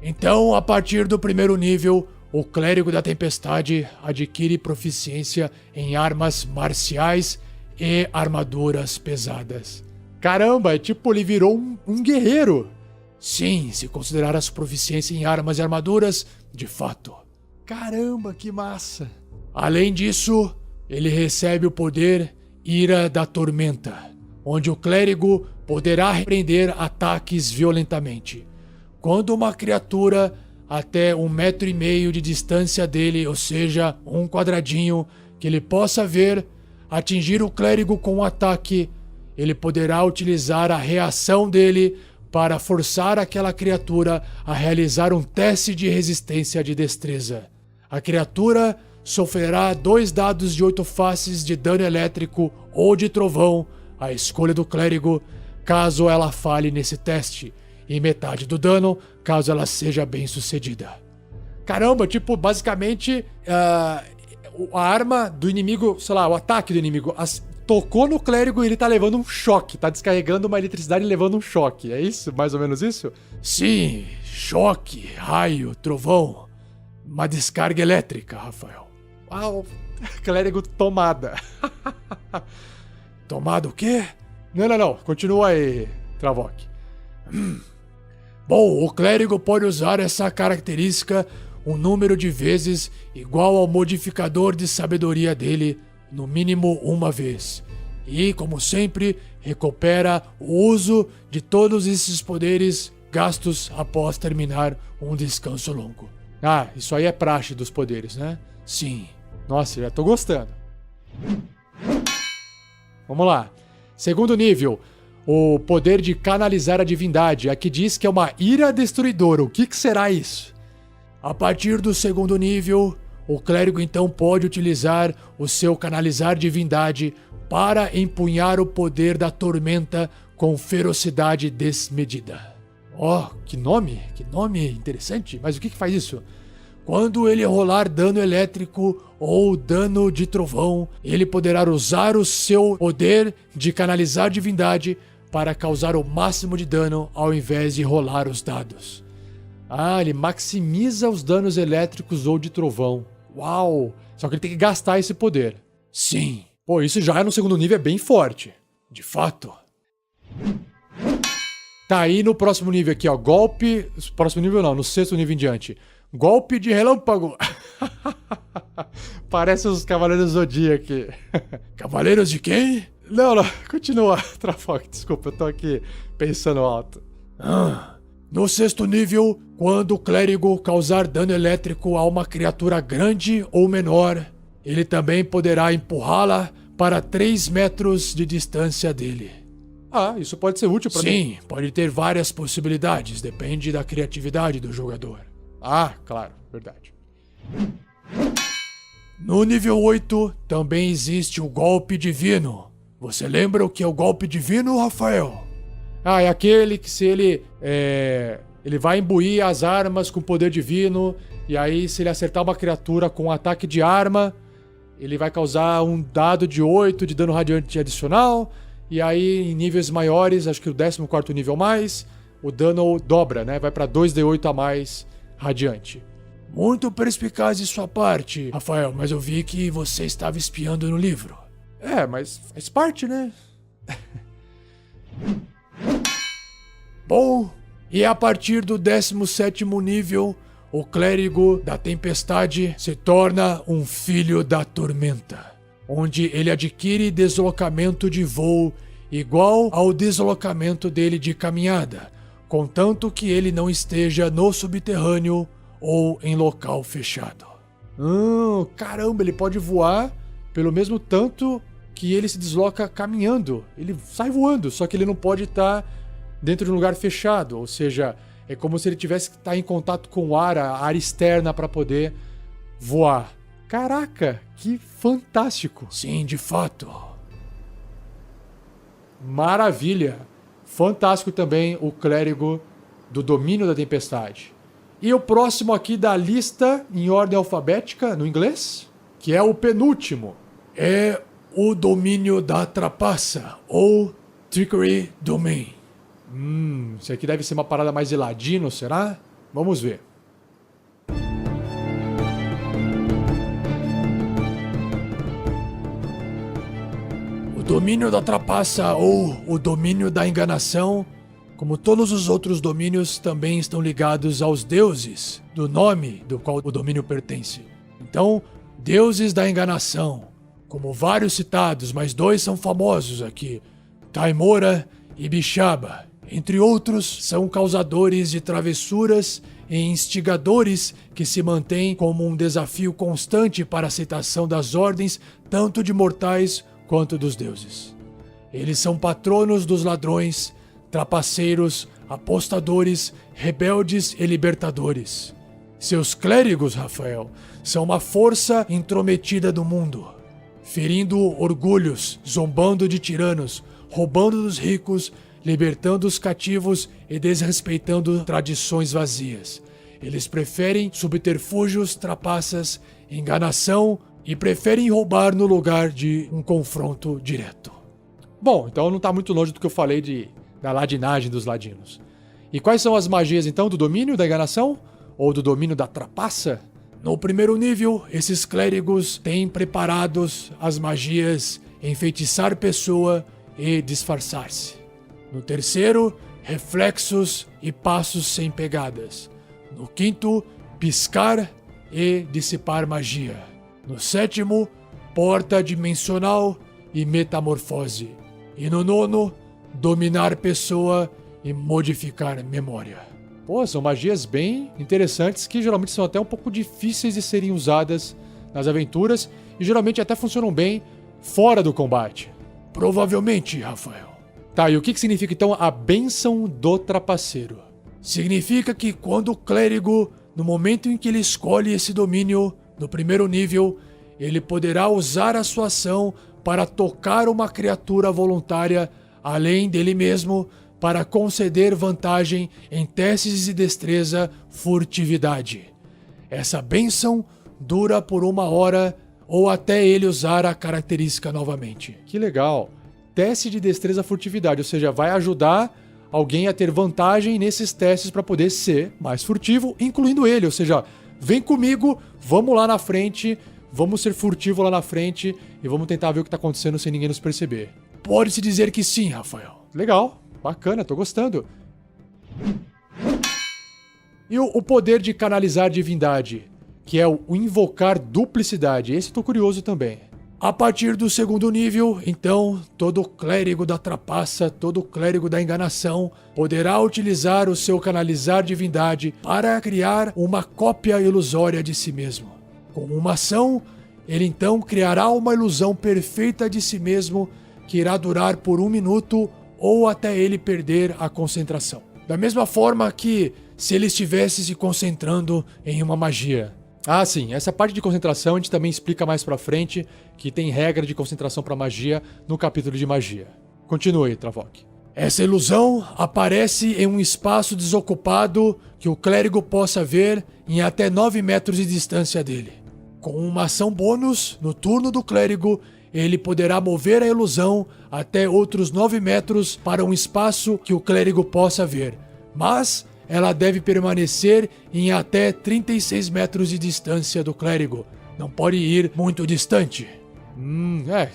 Então, a partir do primeiro nível, o clérigo da tempestade adquire proficiência em armas marciais e armaduras pesadas. Caramba, ele virou um guerreiro. Sim, se considerar a sua proficiência em armas e armaduras, de fato. Caramba, que massa! Além disso, ele recebe o poder Ira da Tormenta, onde o clérigo poderá repreender ataques violentamente. Quando uma criatura até 1,5 metro de distância dele, ou seja, um quadradinho, que ele possa ver, atingir o clérigo com um ataque, ele poderá utilizar a reação dele para forçar aquela criatura a realizar um teste de resistência de destreza. A criatura sofrerá 2 dados de 8 faces de dano elétrico ou de trovão, a escolha do clérigo, caso ela falhe nesse teste, e metade do dano, caso ela seja bem sucedida. Caramba, basicamente, a arma do inimigo, o ataque do inimigo, tocou no clérigo e ele tá levando um choque, tá descarregando uma eletricidade e levando um choque. É isso? Mais ou menos isso? Sim, choque, raio, trovão. Uma descarga elétrica, Rafael. Uau, clérigo tomada. Tomada o quê? Não. Continua aí, Travok. Bom, o clérigo pode usar essa característica um número de vezes igual ao modificador de sabedoria dele, no mínimo uma vez. E, como sempre, recupera o uso de todos esses poderes gastos após terminar um descanso longo. Ah, isso aí é praxe dos poderes, né? Sim. Nossa, já tô gostando. Vamos lá. Segundo nível, o poder de canalizar a divindade. Aqui diz que é uma ira destruidora. O que será isso? A partir do segundo nível, o clérigo então pode utilizar o seu canalizar divindade para empunhar o poder da tormenta com ferocidade desmedida. Que nome interessante. Mas o que faz isso? Quando ele rolar dano elétrico ou dano de trovão, ele poderá usar o seu poder de canalizar divindade para causar o máximo de dano ao invés de rolar os dados. Ah, ele maximiza os danos elétricos ou de trovão. Uau! Só que ele tem que gastar esse poder. Sim. Pô, isso já no segundo nível é bem forte. De fato. Tá aí no próximo nível aqui, ó. Golpe... Próximo nível não, no sexto nível em diante. Golpe de relâmpago. Parece os Cavaleiros do Zodíaco aqui. Cavaleiros de quem? Não. Continua, Trafoc. Desculpa, eu tô aqui pensando alto. No sexto nível, quando o clérigo causar dano elétrico a uma criatura grande ou menor, ele também poderá empurrá-la para 3 metros de distância dele. Ah, isso pode ser útil pra mim. Sim, pode ter várias possibilidades, depende da criatividade do jogador. Ah, claro, verdade. No nível 8, também existe o golpe divino. Você lembra o que é o golpe divino, Rafael? Ah, é aquele que se ele vai imbuir as armas com poder divino, e aí se ele acertar uma criatura com um ataque de arma, ele vai causar um dado de 8 de dano radiante adicional, e aí em níveis maiores, acho que o 14º nível mais, o dano dobra, né? Vai pra 2d8 a mais radiante. Muito perspicaz de sua parte, Rafael, mas eu vi que você estava espiando no livro. É, mas faz parte, né? Bom, e a partir do 17º nível, o clérigo da tempestade se torna um filho da tormenta, onde ele adquire deslocamento de voo igual ao deslocamento dele de caminhada, contanto que ele não esteja no subterrâneo ou em local fechado. Caramba, ele pode voar pelo mesmo tanto que ele se desloca caminhando. Ele sai voando, só que ele não pode estar dentro de um lugar fechado, ou seja, é como se ele tivesse que estar em contato com o ar, a área externa para poder voar. Caraca, que fantástico! Sim, de fato. Maravilha! Fantástico também o clérigo do domínio da tempestade. E o próximo aqui da lista, em ordem alfabética, no inglês, que é o penúltimo. É o domínio da trapaça, ou Trickery Domain. Isso aqui deve ser uma parada mais de ladino, será? Vamos ver. O domínio da trapaça, ou o domínio da enganação, como todos os outros domínios, também estão ligados aos deuses do nome do qual o domínio pertence. Então, deuses da enganação, como vários citados, mas 2 são famosos aqui, Taimora e Bishaba. Entre outros, são causadores de travessuras e instigadores que se mantêm como um desafio constante para a aceitação das ordens, tanto de mortais quanto dos deuses. Eles são patronos dos ladrões, trapaceiros, apostadores, rebeldes e libertadores. Seus clérigos, Rafael, são uma força intrometida do mundo, ferindo orgulhos, zombando de tiranos, roubando dos ricos, libertando os cativos e desrespeitando tradições vazias. Eles preferem subterfúgios, trapaças, enganação e preferem roubar no lugar de um confronto direto. Bom, então não está muito longe do que eu falei da ladinagem dos ladinos. E quais são as magias, então, do domínio da enganação? Ou do domínio da trapaça? No primeiro nível, esses clérigos têm preparados as magias enfeitiçar pessoa e disfarçar-se. No terceiro, reflexos e passos sem pegadas. No quinto, piscar e dissipar magia. No sétimo, porta dimensional e metamorfose. E no nono, dominar pessoa e modificar memória. Pô, são magias bem interessantes que geralmente são até um pouco difíceis de serem usadas nas aventuras e geralmente até funcionam bem fora do combate. Provavelmente, Rafael. Tá, e o que significa então a bênção do trapaceiro? Significa que quando o clérigo, no momento em que ele escolhe esse domínio, no primeiro nível, ele poderá usar a sua ação para tocar uma criatura voluntária além dele mesmo, para conceder vantagem em testes de destreza, furtividade. Essa bênção dura por 1 hora ou até ele usar a característica novamente. Que legal. Teste de destreza, furtividade, ou seja, vai ajudar alguém a ter vantagem nesses testes para poder ser mais furtivo, incluindo ele. Ou seja, vem comigo, vamos lá na frente, vamos ser furtivo lá na frente e vamos tentar ver o que está acontecendo sem ninguém nos perceber. Pode-se dizer que sim, Rafael. Legal. Bacana, tô gostando. E o poder de canalizar divindade, que é o invocar duplicidade. Esse tô curioso também. A partir do segundo nível, então, todo clérigo da trapaça, todo clérigo da enganação, poderá utilizar o seu canalizar divindade para criar uma cópia ilusória de si mesmo. Com uma ação, ele então criará uma ilusão perfeita de si mesmo que irá durar por 1 minuto ou até ele perder a concentração. Da mesma forma que se ele estivesse se concentrando em uma magia. Ah, sim. Essa parte de concentração a gente também explica mais pra frente, que tem regra de concentração pra magia no capítulo de magia. Continue, Travok. Essa ilusão aparece em um espaço desocupado que o clérigo possa ver em até 9 metros de distância dele. Com uma ação bônus, no turno do clérigo, ele poderá mover a ilusão até outros 9 metros para um espaço que o clérigo possa ver, mas ela deve permanecer em até 36 metros de distância do clérigo. Não pode ir muito distante.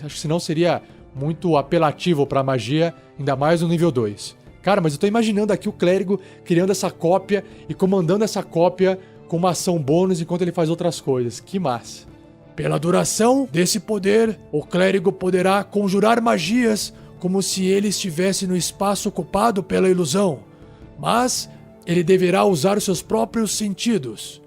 Acho que senão seria muito apelativo pra magia, ainda mais no nível 2. Cara, mas eu tô imaginando aqui o clérigo criando essa cópia e comandando essa cópia com uma ação bônus enquanto ele faz outras coisas. Que massa. Pela duração desse poder, o clérigo poderá conjurar magias como se ele estivesse no espaço ocupado pela ilusão, mas ele deverá usar os seus próprios sentidos.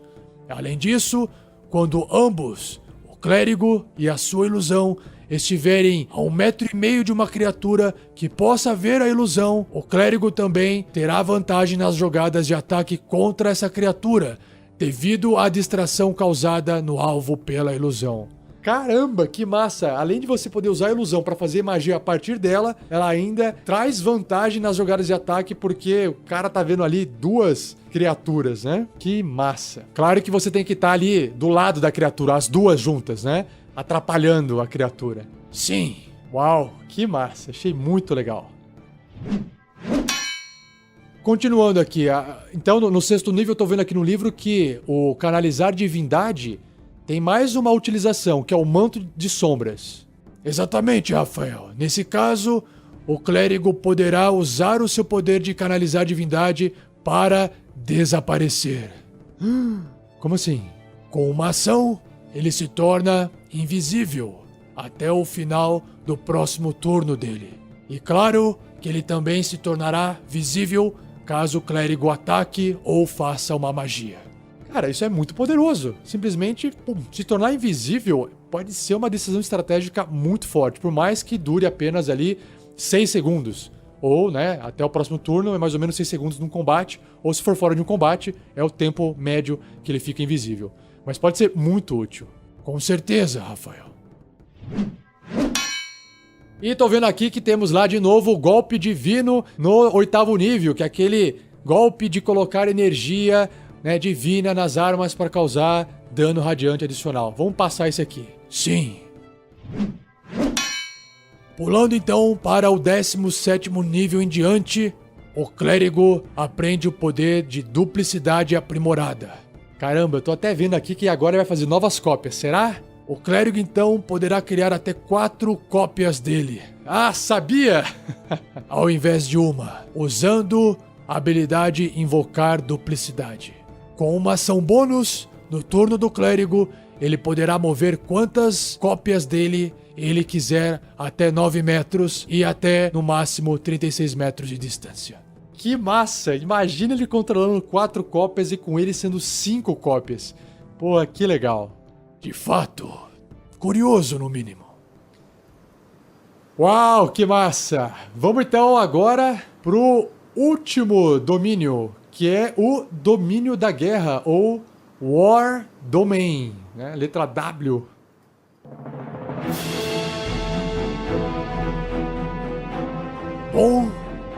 Além disso, quando ambos, o clérigo e a sua ilusão, estiverem a 1,5 metro de uma criatura que possa ver a ilusão, o clérigo também terá vantagem nas jogadas de ataque contra essa criatura, devido à distração causada no alvo pela ilusão. Caramba, que massa! Além de você poder usar a ilusão para fazer magia a partir dela, ela ainda traz vantagem nas jogadas de ataque porque o cara tá vendo ali 2 criaturas, né? Que massa! Claro que você tem que estar ali do lado da criatura, as 2 juntas, né? Atrapalhando a criatura. Sim. Uau, que massa! Achei muito legal. Continuando aqui, então no 6º nível eu tô vendo aqui no livro que o canalizar divindade tem mais uma utilização, que é o manto de sombras. Exatamente, Rafael. Nesse caso, o clérigo poderá usar o seu poder de canalizar divindade para desaparecer. Como assim? Com uma ação, ele se torna invisível até o final do próximo turno dele. E claro que ele também se tornará visível caso o clérigo ataque ou faça uma magia. Cara, isso é muito poderoso. Simplesmente, se tornar invisível pode ser uma decisão estratégica muito forte, por mais que dure apenas ali 6 segundos. Ou, né, até o próximo turno é mais ou menos 6 segundos num combate, ou se for fora de um combate, é o tempo médio que ele fica invisível. Mas pode ser muito útil. Com certeza, Rafael. E tô vendo aqui que temos lá de novo o golpe divino no 8º nível, que é aquele golpe de colocar energia, né, divina nas armas para causar dano radiante adicional. Vamos passar esse aqui. Sim. Pulando então para o 17º nível em diante, o clérigo aprende o poder de duplicidade aprimorada. Caramba, eu tô até vendo aqui que agora ele vai fazer novas cópias, será? O clérigo então poderá criar até 4 cópias dele. Ah, sabia! Ao invés de uma, usando a habilidade Invocar Duplicidade. Com uma ação bônus, no turno do clérigo, ele poderá mover quantas cópias dele ele quiser até 9 metros e até, no máximo, 36 metros de distância. Que massa! Imagina ele controlando 4 cópias e com ele sendo 5 cópias. Pô, que legal. De fato, curioso no mínimo. Uau, que massa! Vamos então agora pro último domínio, que é o domínio da guerra, ou War Domain, né? Letra W. Bom,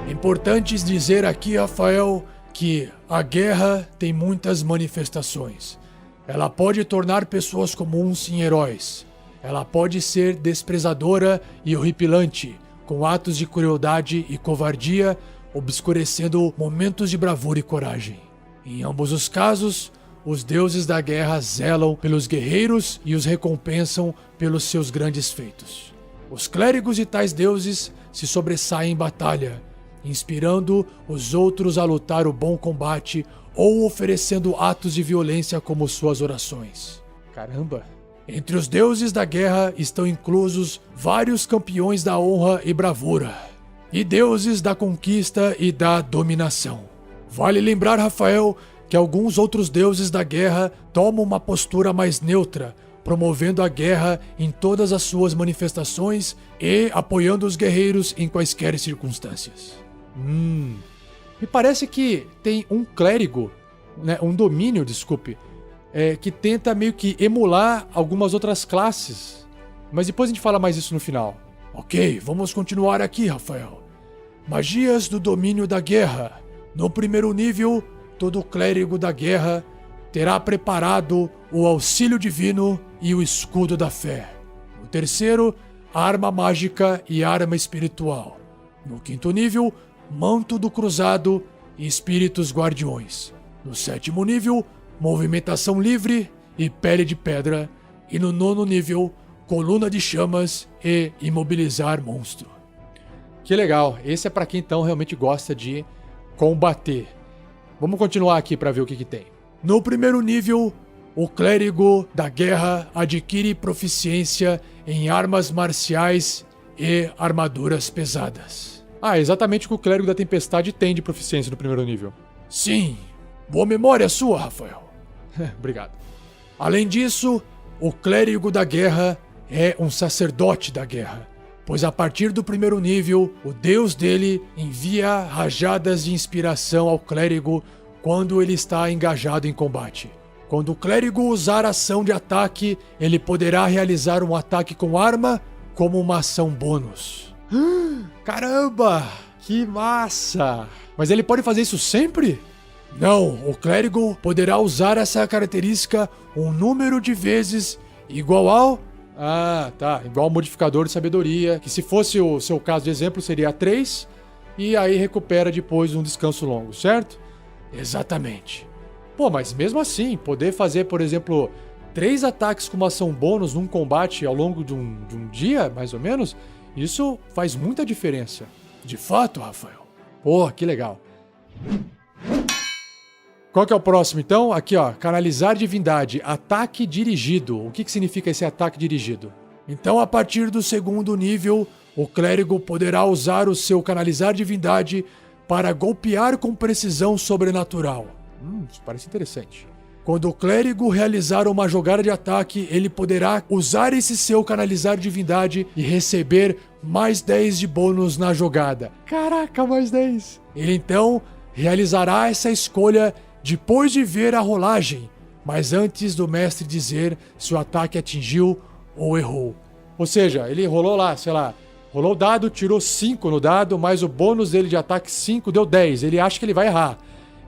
importante dizer aqui, Rafael, que a guerra tem muitas manifestações. Ela pode tornar pessoas comuns em heróis. Ela pode ser desprezadora e horripilante, com atos de crueldade e covardia, obscurecendo momentos de bravura e coragem. Em ambos os casos, os deuses da guerra zelam pelos guerreiros e os recompensam pelos seus grandes feitos. Os clérigos de tais deuses se sobressaem em batalha, inspirando os outros a lutar o bom combate ou oferecendo atos de violência como suas orações. Caramba! Entre os deuses da guerra estão inclusos vários campeões da honra e bravura, e deuses da conquista e da dominação. Vale lembrar, Rafael, que alguns outros deuses da guerra tomam uma postura mais neutra, promovendo a guerra em todas as suas manifestações e apoiando os guerreiros em quaisquer circunstâncias. Me parece que tem um clérigo, né, um domínio, desculpe, que tenta meio que emular algumas outras classes. Mas depois a gente fala mais isso no final. Ok, vamos continuar aqui, Rafael. Magias do domínio da guerra. No primeiro nível, todo clérigo da guerra terá preparado o auxílio divino e o escudo da fé. No terceiro, a arma mágica e arma espiritual. No quinto nível, manto do cruzado e espíritos guardiões. No sétimo nível, movimentação livre e pele de pedra. E no nono nível, coluna de chamas e imobilizar monstro. Que legal, esse é pra quem então realmente gosta de combater. Vamos continuar aqui pra ver o que tem. No primeiro nível, o clérigo da guerra adquire proficiência em armas marciais e armaduras pesadas. Ah, exatamente o que o clérigo da tempestade tem de proficiência no primeiro nível. Sim, boa memória sua, Rafael. Obrigado. Além disso, o clérigo da guerra é um sacerdote da guerra, pois a partir do primeiro nível, o deus dele envia rajadas de inspiração ao clérigo quando ele está engajado em combate. Quando o clérigo usar ação de ataque, ele poderá realizar um ataque com arma como uma ação bônus. Caramba! Que massa! Mas ele pode fazer isso sempre? Não, o clérigo poderá usar essa característica um número de vezes igual ao... Ah, tá. Igual ao modificador de sabedoria, que se fosse o seu caso de exemplo seria 3, e aí recupera depois de um descanso longo, certo? Exatamente. Pô, mas mesmo assim, poder fazer, por exemplo, 3 ataques com uma ação bônus num combate ao longo de um dia, mais ou menos, isso faz muita diferença. De fato, Rafael. Pô, que legal. Qual que é o próximo, então? Aqui, ó. Canalizar divindade. Ataque dirigido. O que significa esse ataque dirigido? Então, a partir do segundo nível, o clérigo poderá usar o seu canalizar divindade para golpear com precisão sobrenatural. Isso parece interessante. Quando o clérigo realizar uma jogada de ataque, ele poderá usar esse seu canalizar divindade e receber mais 10 de bônus na jogada. Caraca, mais 10! Ele então realizará essa escolha depois de ver a rolagem, mas antes do mestre dizer se o ataque atingiu ou errou. Ou seja, ele rolou lá, sei lá, rolou o dado, tirou 5 no dado, mas o bônus dele de ataque 5 deu 10. Ele acha que ele vai errar.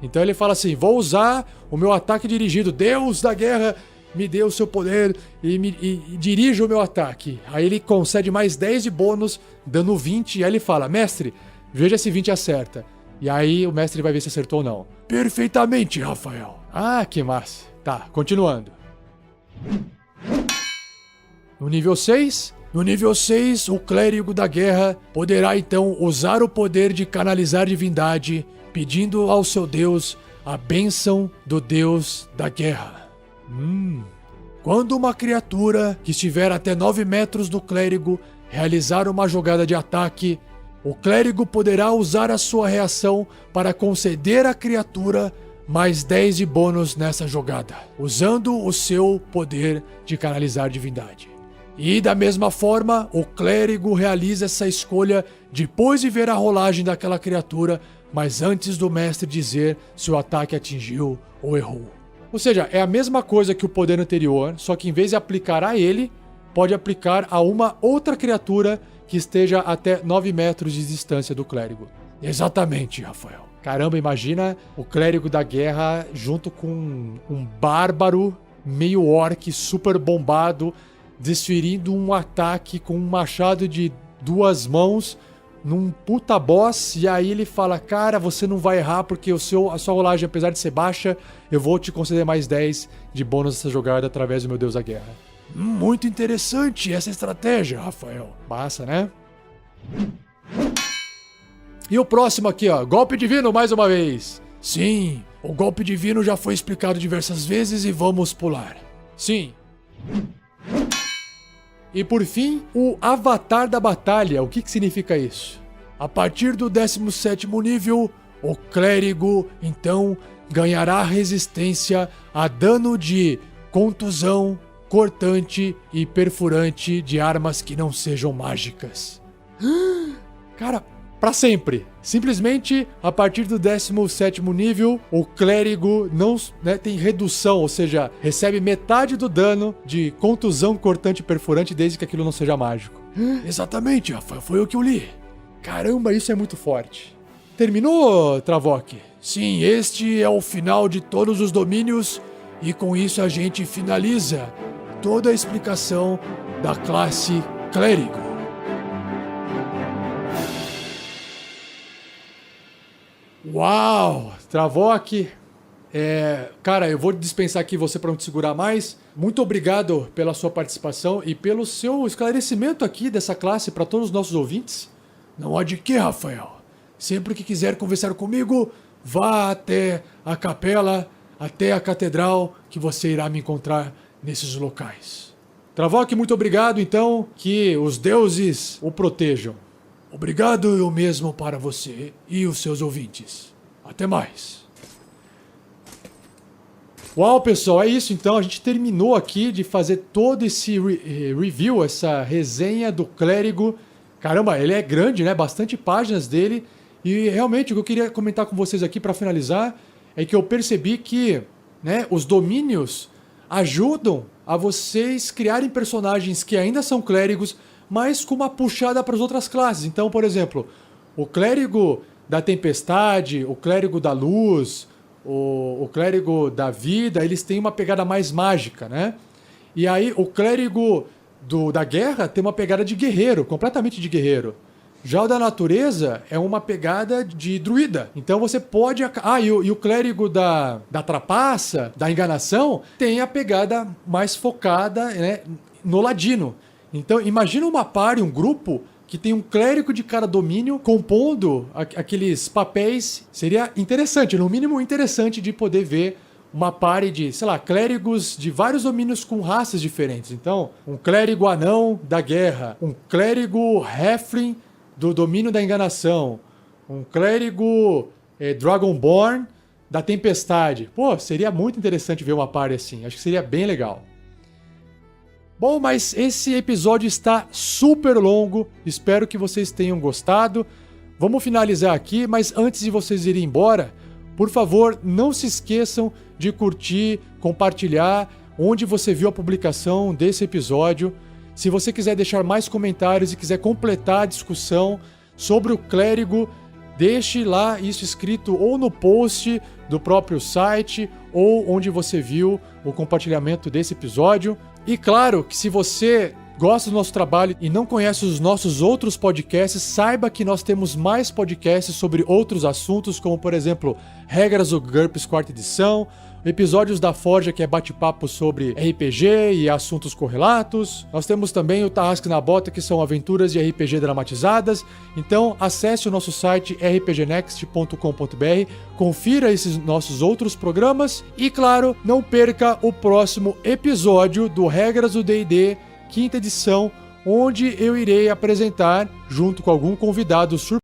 Então ele fala assim, vou usar o meu ataque dirigido. Deus da guerra, me dê o seu poder e dirija o meu ataque. Aí ele concede mais 10 de bônus, dando 20, e aí ele fala, mestre, veja se 20 acerta. E aí o mestre vai ver se acertou ou não. Perfeitamente, Rafael. Ah, que massa. Tá, continuando. No nível 6, o clérigo da guerra poderá então usar o poder de canalizar divindade, pedindo ao seu deus a bênção do deus da guerra. Quando uma criatura que estiver até 9 metros do clérigo realizar uma jogada de ataque, o clérigo poderá usar a sua reação para conceder à criatura mais 10 de bônus nessa jogada, usando o seu poder de canalizar divindade. E da mesma forma, o clérigo realiza essa escolha depois de ver a rolagem daquela criatura, mas antes do mestre dizer se o ataque atingiu ou errou. Ou seja, é a mesma coisa que o poder anterior, só que em vez de aplicar a ele, pode aplicar a uma outra criatura que esteja até 9 metros de distância do clérigo. Exatamente, Rafael. Caramba, imagina o clérigo da guerra junto com um bárbaro meio orc super bombado, desferindo um ataque com um machado de 2 mãos num puta boss, e aí ele fala, cara, você não vai errar porque a sua rolagem, apesar de ser baixa, eu vou te conceder mais 10 de bônus nessa jogada através do meu deus da guerra. Muito interessante essa estratégia, Rafael. Massa, né? E o próximo aqui, ó, golpe divino mais uma vez. Sim, o golpe divino já foi explicado diversas vezes e vamos pular. Sim. E por fim, o Avatar da Batalha. O que significa isso? A partir do 17º nível, o clérigo, então, ganhará resistência a dano de contusão, cortante e perfurante de armas que não sejam mágicas. Cara, pra sempre. Simplesmente, a partir do 17º nível, o clérigo não tem redução, ou seja, recebe metade do dano de contusão, cortante e perfurante, desde que aquilo não seja mágico. Exatamente, Rafael, foi o que eu li. Caramba, isso é muito forte. Terminou, Travok? Sim, este é o final de todos os domínios, e com isso a gente finaliza toda a explicação da classe Clérigo. Uau! Travok, cara, eu vou dispensar aqui você para não te segurar mais. Muito obrigado pela sua participação e pelo seu esclarecimento aqui dessa classe para todos os nossos ouvintes. Não há de quê, Rafael. Sempre que quiser conversar comigo, vá até a capela, até a catedral, que você irá me encontrar nesses locais. Travok, muito obrigado, então, que os deuses o protejam. Obrigado eu mesmo para você e os seus ouvintes. Até mais. Uau, pessoal, é isso então. A gente terminou aqui de fazer todo esse review, essa resenha do clérigo. Caramba, ele é grande, né? Bastante páginas dele. E realmente o que eu queria comentar com vocês aqui para finalizar é que eu percebi que, né, os domínios ajudam a vocês criarem personagens que ainda são clérigos, mas com uma puxada para as outras classes. Então, por exemplo, o clérigo da tempestade, o clérigo da luz, o clérigo da vida, eles têm uma pegada mais mágica, né? E aí o clérigo da guerra tem uma pegada de guerreiro, completamente de guerreiro. Já o da natureza é uma pegada de druida. Então você pode... e o clérigo da trapaça, da enganação, tem a pegada mais focada, né, no ladino. Então, imagina uma party, um grupo, que tem um clérigo de cada domínio compondo aqueles papéis. Seria interessante, no mínimo interessante, de poder ver uma party de, sei lá, clérigos de vários domínios com raças diferentes. Então, um clérigo anão da guerra, um clérigo halfling do domínio da enganação, um clérigo Dragonborn da tempestade. Pô, seria muito interessante ver uma party assim. Acho que seria bem legal. Bom, mas esse episódio está super longo, espero que vocês tenham gostado. Vamos finalizar aqui, mas antes de vocês irem embora, por favor, não se esqueçam de curtir, compartilhar onde você viu a publicação desse episódio. Se você quiser deixar mais comentários e quiser completar a discussão sobre o clérigo, deixe lá isso escrito ou no post do próprio site ou onde você viu o compartilhamento desse episódio. E claro que se você gosta do nosso trabalho e não conhece os nossos outros podcasts, saiba que nós temos mais podcasts sobre outros assuntos, como por exemplo, regras do GURPS 4ª edição, episódios da Forja, que é bate-papo sobre RPG e assuntos correlatos. Nós temos também o Tarrasque na Bota, que são aventuras de RPG dramatizadas. Então, acesse o nosso site rpgnext.com.br, confira esses nossos outros programas e, claro, não perca o próximo episódio do Regras do D&D 5ª edição, onde eu irei apresentar, junto com algum convidado surpreendente,